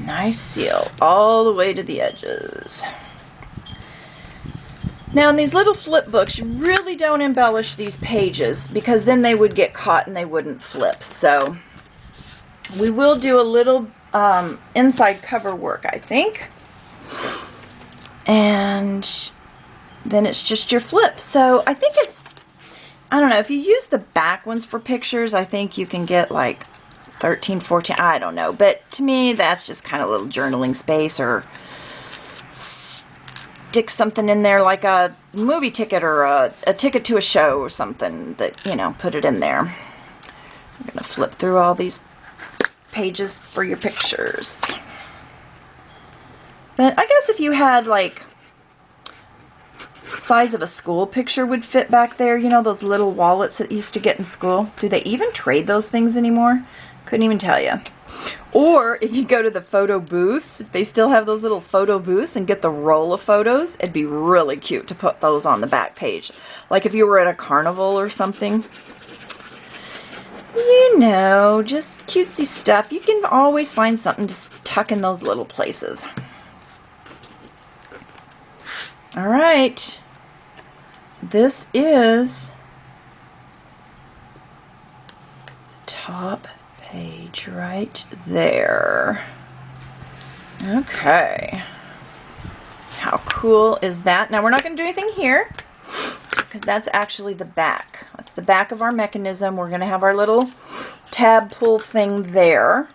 Nice seal all the way to the edges. Now in these little flip books, you really don't embellish these pages because then they would get caught and they wouldn't flip. So we will do a little inside cover work, I think. And then it's just your flip. So I think it's, I don't know, if you use the back ones for pictures, I think you can get like 13, 14, I don't know. But to me, that's just kind of a little journaling space, or stick something in there like a movie ticket or a ticket to a show or something that, you know, put it in there. I'm going to flip through all these pages for your pictures. But I guess if you had like size of a school picture would fit back there, you know, those little wallets that you used to get in school. Do they even trade those things anymore? Couldn't even tell you. Or if you go to the photo booths, if they still have those little photo booths and get the roll of photos, it'd be really cute to put those on the back page. Like if you were at a carnival or something. You know, just cutesy stuff. You can always find something to tuck in those little places. All right. This is the top page right there. Okay. How cool is that? Now we're not going to do anything here because that's actually the back. That's the back of our mechanism. We're going to have our little tab pull thing there.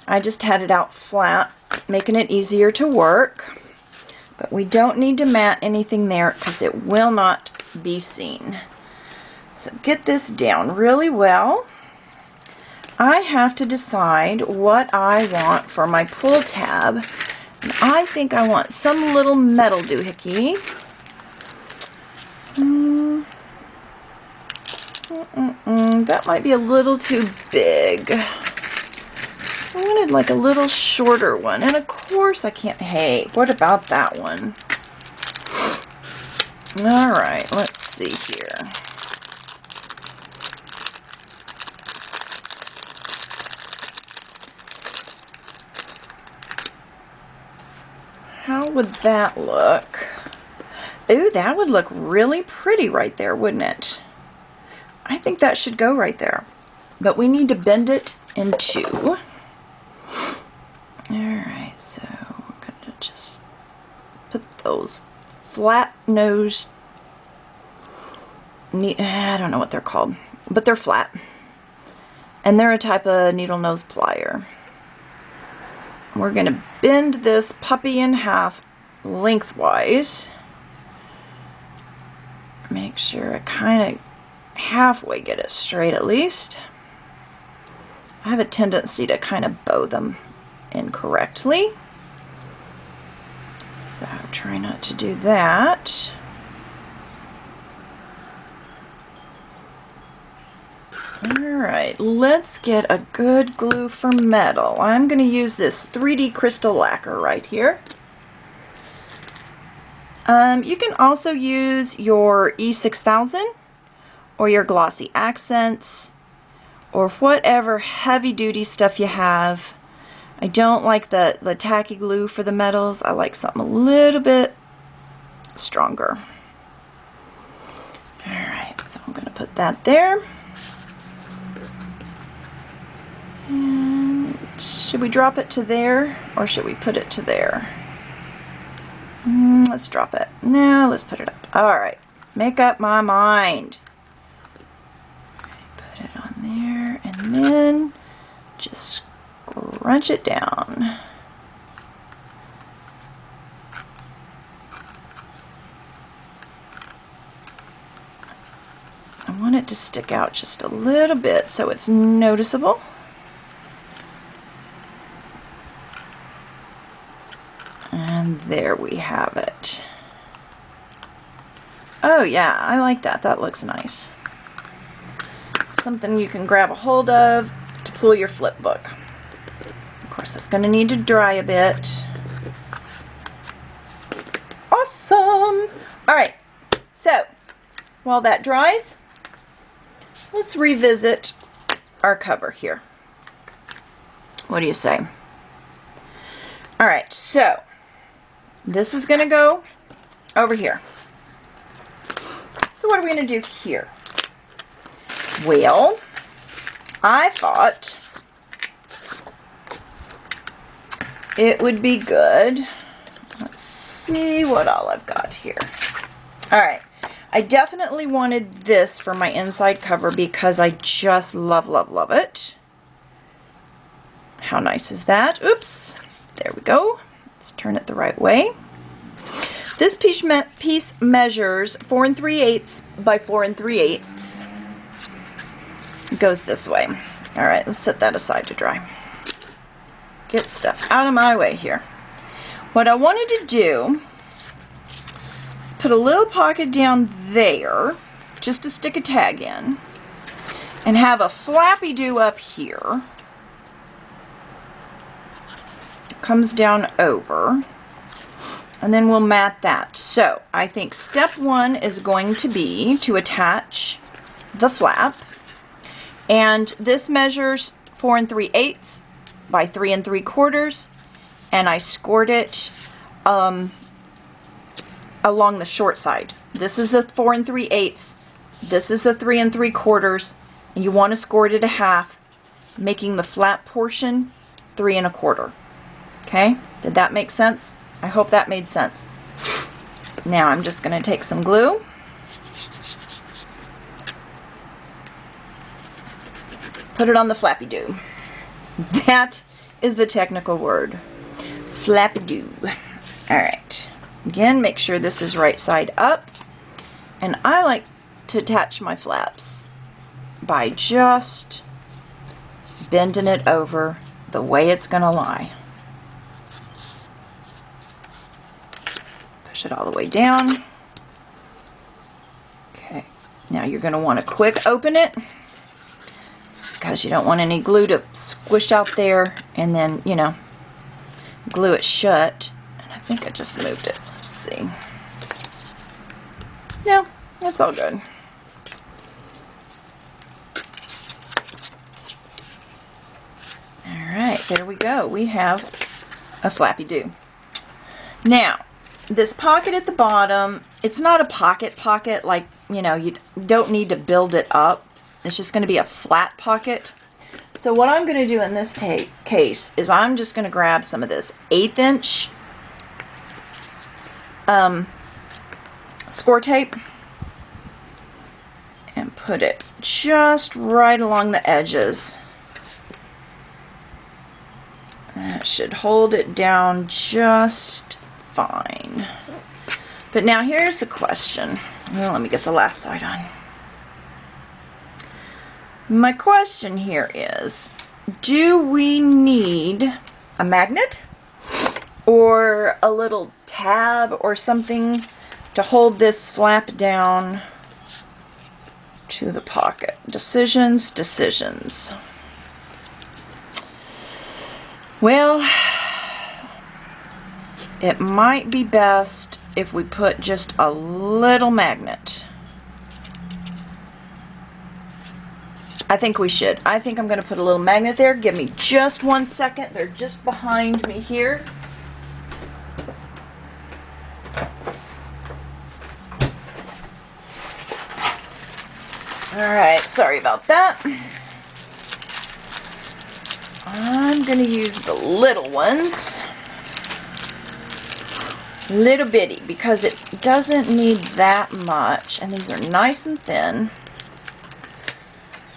I just had it out flat, making it easier to work. But we don't need to mat anything there because it will not be seen. So get this down really well. I have to decide what I want for my pull tab. And I think I want some little metal doohickey. That might be a little too big. I wanted like a little shorter one. And of course I can't, hey, what about that one? All right, let's see here. How would that look? Ooh, that would look really pretty right there, wouldn't it? I think that should go right there. But we need to bend it in two. Alright, so I'm going to just put those flat nosed, I don't know what they're called, but they're flat. And they're a type of needle nose plier. We're going to bend this puppy in half lengthwise. Make sure I kind of halfway get it straight at least. I have a tendency to kind of bow them incorrectly. So try not to do that. Alright, let's get a good glue for metal. I'm going to use this 3D crystal lacquer right here. You can also use your E6000 or your glossy accents or whatever heavy duty stuff you have. I don't like the tacky glue for the metals. I like something a little bit stronger. Alright, so I'm going to put that there. And should we drop it to there or should we put it to there? Let's drop it. No, let's put it up. Alright, make up my mind. Put it on there and then just scrunch it down. I want it to stick out just a little bit so it's noticeable. And there we have it. Oh yeah, I like that. That looks nice. Something you can grab a hold of to pull your flip book. Of course, it's going to need to dry a bit. Awesome! Alright, so while that dries, let's revisit our cover here. What do you say? Alright, so this is going to go over here. So what are we going to do here? Well, I thought it would be good. Let's see what all I've got here. Alright, I definitely wanted this for my inside cover because I just love, love, love it. How nice is that? Oops, there we go. Let's turn it the right way. This piece measures 4 3/8 by 4 3/8. It goes this way. All right, let's set that aside to dry. Get stuff out of my way here. What I wanted to do is put a little pocket down there, just to stick a tag in, and have a flappy do up here. Comes down over, and then we'll mat that. So I think step one is going to be to attach the flap, And this measures 4 3/8 by 3 3/4, and I scored it along the short side. This is a 4 3/8, this is the 3 3/4, and you want to score it at a half, making the flat portion 3 1/4. Okay, did that make sense? I hope that made sense. Now I'm just going to take some glue. Put it on the flappy-doo. That is the technical word. Flappy-doo. Alright. Again, make sure this is right side up. And I like to attach my flaps by just bending it over the way it's going to lie. Push it all the way down. Okay. Now you're going to want to quick open it, because you don't want any glue to squish out there and then, you know, glue it shut. And I think I just moved it. Let's see. No, it's all good. Alright, there we go. We have a flappy-doo. Now, this pocket at the bottom, it's not a pocket like, you know, you don't need to build it up. It's just going to be a flat pocket. So what I'm going to do in this case is I'm just going to grab some of this 1/8 inch score tape and put it just right along the edges. That should hold it down just fine. But now here's the question. Well, let me get the last side on. My question here is, do we need a magnet or a little tab or something to hold this flap down to the pocket? Decisions, decisions. Well, it might be best if we put just a little magnet. I think we should. I think I'm going to put a little magnet there. Give me just 1 second. They're just behind me here. Alright, sorry about that. I'm going to use the little ones. Little bitty, because it doesn't need that much. And these are nice and thin.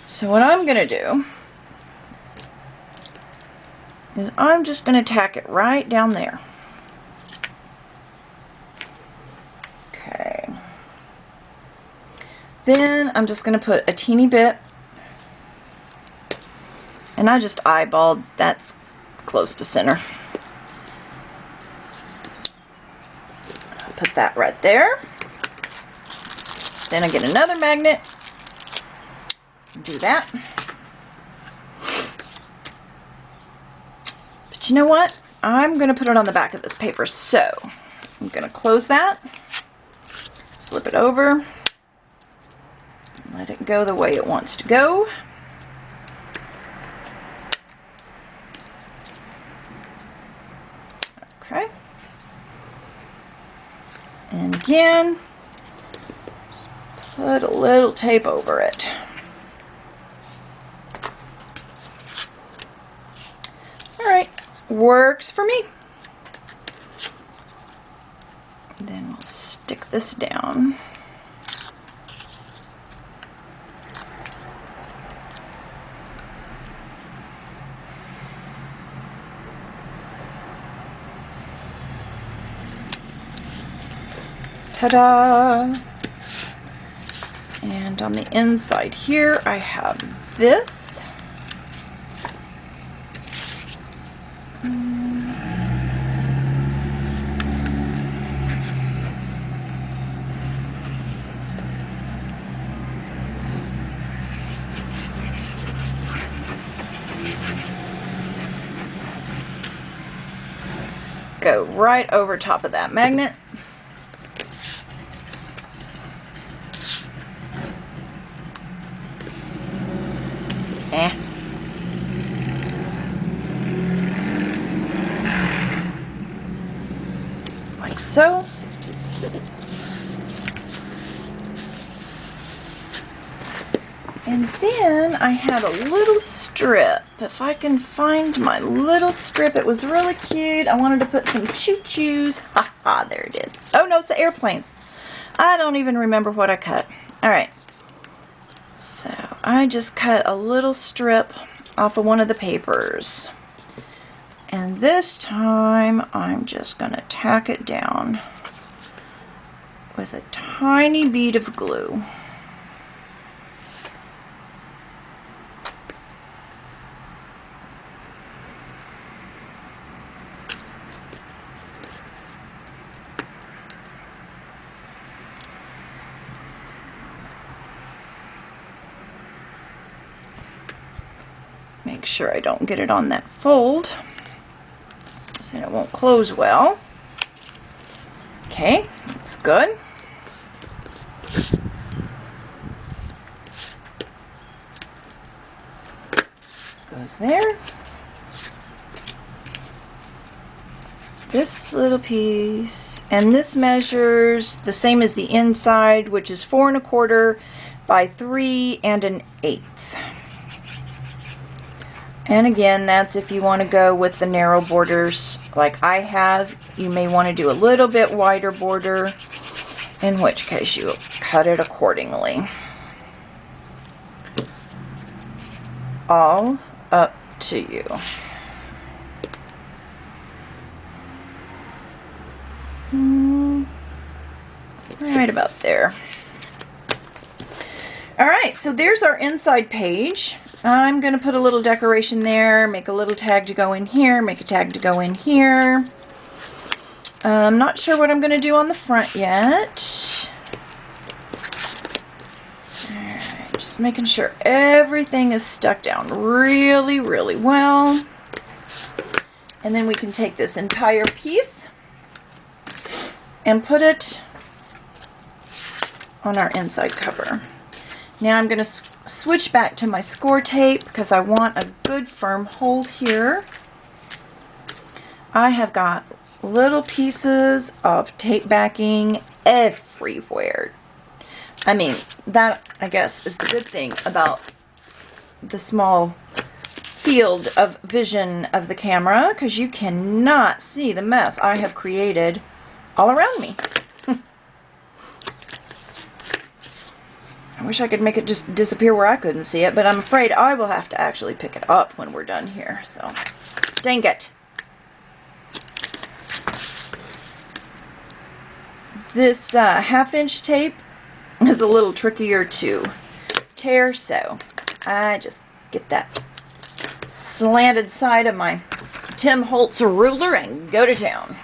So what I'm going to do is I'm just going to tack it right down there. Okay. Then I'm just going to put a teeny bit, and I just eyeballed, that's close to center. Put that right there. Then I get another magnet. Do that. But you know what? I'm going to put it on the back of this paper. So I'm going to close that, flip it over, let it go the way it wants to go. Okay. And again, just put a little tape over it. Alright, works for me. Then we'll stick this down. Ta-da! And on the inside here I have this. Go right over top of that magnet. Like so. And then I had a little strip. If I can find my little strip, it was really cute. I wanted to put some choo-choos. Ha ha, there it is. Oh no, it's the airplanes. I don't even remember what I cut. Alright. So I just cut a little strip off of one of the papers. And this time I'm just going to tack it down with a tiny bead of glue. Make sure I don't get it on that fold, so it won't close well. Okay, that's good. Goes there. This little piece, and this measures the same as the inside, which is 4 1/4 by 3 1/8. And again, that's if you want to go with the narrow borders like I have. You may want to do a little bit wider border, in which case you cut it accordingly. All up to you. Right about there. Alright, so there's our inside page. I'm going to put a little decoration there, make a little tag to go in here, make a tag to go in here. I'm not sure what I'm going to do on the front yet. Alright, just making sure everything is stuck down really, really well. And then we can take this entire piece and put it on our inside cover. Now I'm going to switch back to my score tape because I want a good firm hold here. I have got little pieces of tape backing everywhere. I mean, that I guess is the good thing about the small field of vision of the camera, because you cannot see the mess I have created all around me. I wish I could make it just disappear where I couldn't see it, but I'm afraid I will have to actually pick it up when we're done here, so dang it. This 1/2" tape is a little trickier to tear, so I just get that slanted side of my Tim Holtz ruler and go to town.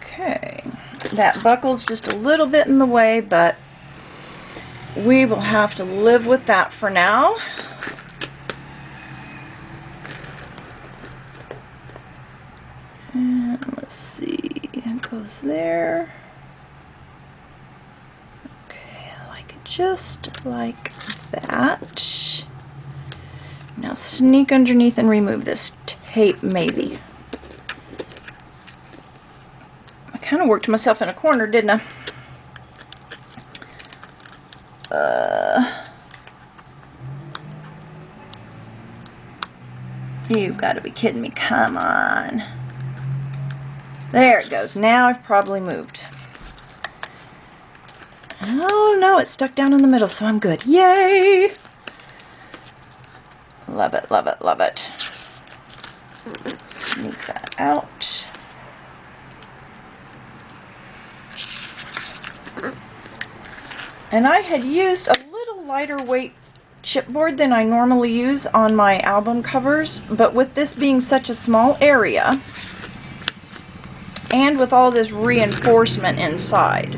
Okay, that buckle's just a little bit in the way, but we will have to live with that for now. And let's see, it goes there. Okay, like just like that. Now sneak underneath and remove this tape, maybe. I kind of worked myself in a corner, didn't I? You've got to be kidding me. Come on. There it goes. Now I've probably moved. Oh no, it's stuck down in the middle, so I'm good. Yay! Love it, love it, love it. Sneak that out. And I had used a little lighter weight chipboard than I normally use on my album covers, but with this being such a small area, and with all this reinforcement inside,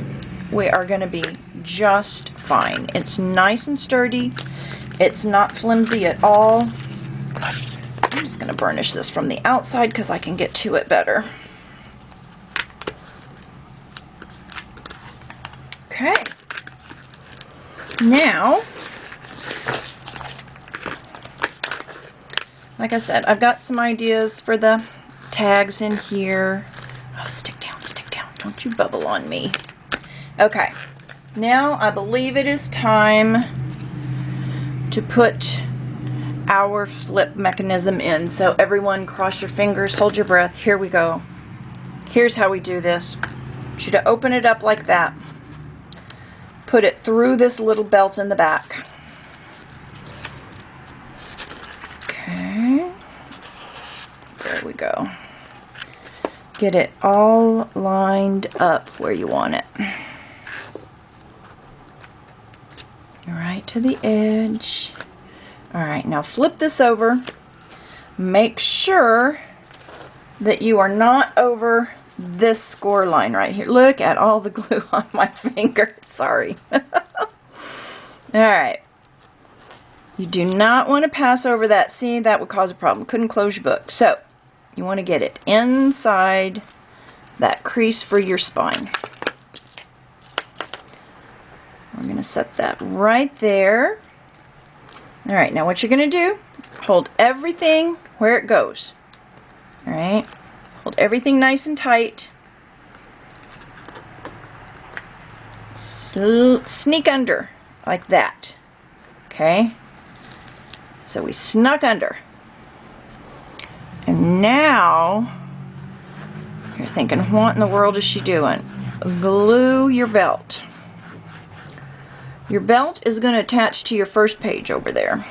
we are going to be just fine. It's nice and sturdy. It's not flimsy at all. I'm just going to burnish this from the outside because I can get to it better. Okay. Now, like I said, I've got some ideas for the tags in here. Oh, stick down, stick down. Don't you bubble on me. Okay. Now I believe it is time to put our flip mechanism in. So everyone cross your fingers, hold your breath. Here we go. Here's how we do this. I want you to open it up like that. Put it through this little belt in the back. Okay. There we go. Get it all lined up where you want it. Right to the edge. Alright, now flip this over. Make sure that you are not over this score line right here. Look at all the glue on my finger. Sorry. Alright. You do not want to pass over that. See, that would cause a problem. Couldn't close your book. So, you want to get it inside that crease for your spine. We're going to set that right there. Alright, now what you're going to do, hold everything where it goes. Alright, hold everything nice and tight. Sneak under, like that. Okay, so we snuck under. And now, you're thinking, what in the world is she doing? Glue your belt. Your belt is going to attach to your first page over there.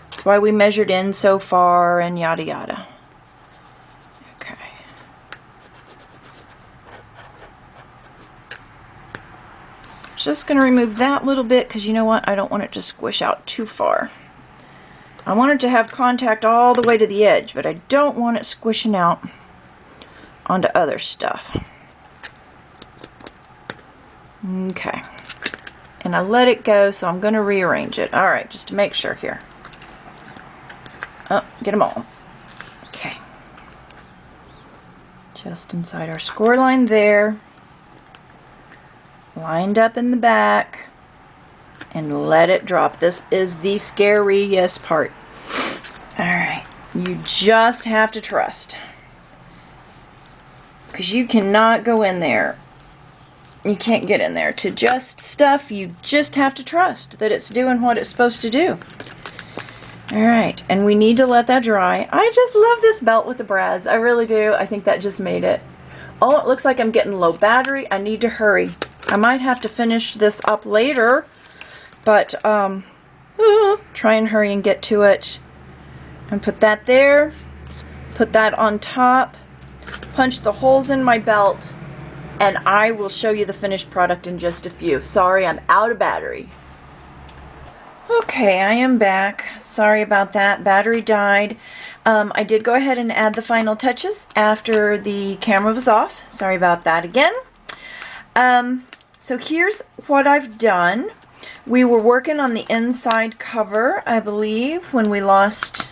That's why we measured in so far and yada yada. Okay. Just going to remove that little bit because you know what? I don't want it to squish out too far. I want it to have contact all the way to the edge, but I don't want it squishing out onto other stuff. Okay. And I let it go, so I'm going to rearrange it. Alright, just to make sure here. Oh, get them all. Okay. Just inside our score line there. Lined up in the back. And let it drop. This is the scariest part. Alright. You just have to trust. Because you cannot go in there. You can't get in there to adjust stuff. You just have to trust that it's doing what it's supposed to do. Alright, and we need to let that dry. I just love this belt with the brads. I really do. I think that just made it. Oh, it looks like I'm getting low battery. I need to hurry. I might have to finish this up later, but try and hurry and get to it. And put that there. Put that on top. Punch the holes in my belt. And I will show you the finished product in just a few. Sorry, I'm out of battery. Okay, I am back. Sorry about that. Battery died. I did go ahead and add the final touches after the camera was off. Sorry about that again. So here's what I've done. We were working on the inside cover, I believe, when we lost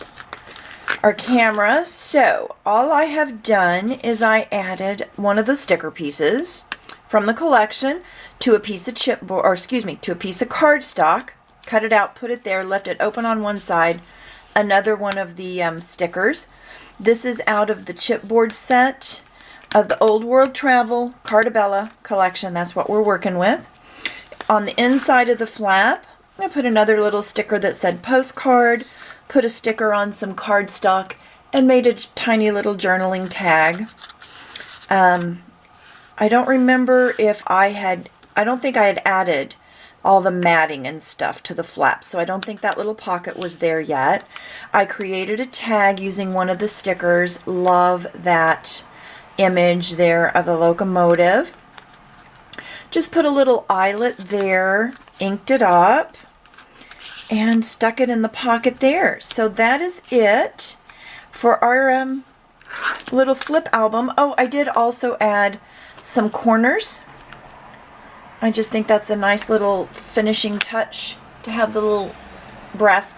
our camera. So all I have done is I added one of the sticker pieces from the collection to a piece of chipboard, or excuse me, to a piece of cardstock. Cut it out, put it there, left it open on one side. Another one of the stickers. This is out of the chipboard set of the Old World Travel Carta collection. That's what we're working with. On the inside of the flap, I'm going to put another little sticker that said postcard. Put a sticker on some cardstock and made a tiny little journaling tag. I don't remember if I don't think I had added all the matting and stuff to the flap, so I don't think that little pocket was there yet. I created a tag using one of the stickers. Love that image there of the locomotive. Just put a little eyelet there, inked it up, and stuck it in the pocket there. So that is it for our little flip album. Oh, I did also add some corners. I just think that's a nice little finishing touch to have the little brass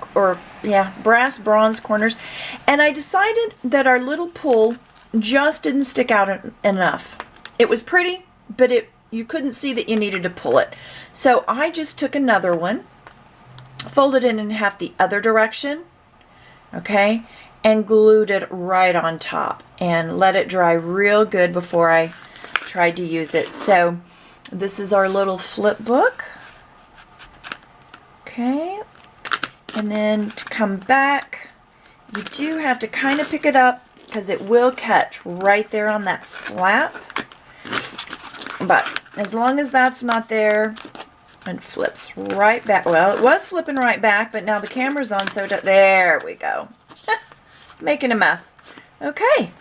bronze corners, and I decided that our little pull just didn't stick out enough. It was pretty, but you couldn't see that you needed to pull it. So I just took another one, folded it in half the other direction, okay, and glued it right on top and let it dry real good before I tried to use it. So this is our little flip book. Okay, and then to come back, you do have to kind of pick it up because it will catch right there on that flap. But as long as that's not there, it flips right back. Well, it was flipping right back, but now the camera's on, so there we go. Making a mess. Okay,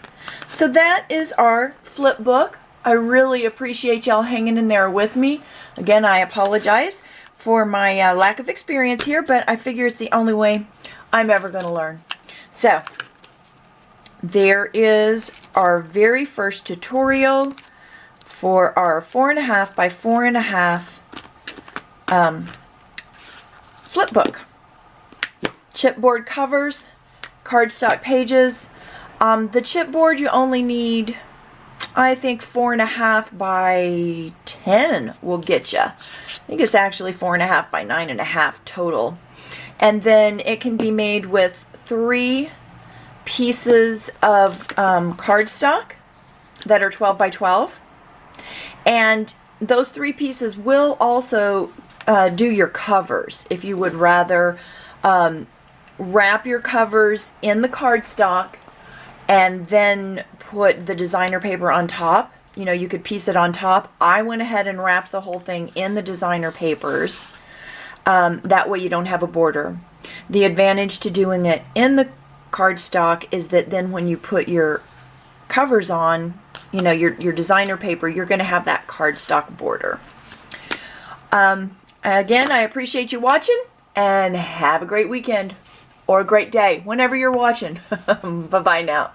so that is our flip book. I really appreciate y'all hanging in there with me. Again, I apologize for my lack of experience here, but I figure it's the only way I'm ever going to learn. So, there is our very first tutorial for our 4.5 by 4.5 flip book. Chipboard covers, cardstock pages. The chipboard you only need, I think 4.5 by 10 will get you. I think it's actually 4.5 by 9.5 total. And then it can be made with 3 pieces of cardstock that are 12 by 12. And those 3 pieces will also do your covers if you would rather wrap your covers in the cardstock and then put the designer paper on top. You know, you could piece it on top. I went ahead and wrapped the whole thing in the designer papers. That way you don't have a border. The advantage to doing it in the cardstock is that then when you put your covers on, you know, your designer paper, you're going to have that cardstock border. Again, I appreciate you watching, and have a great weekend or a great day whenever you're watching. Bye-bye now.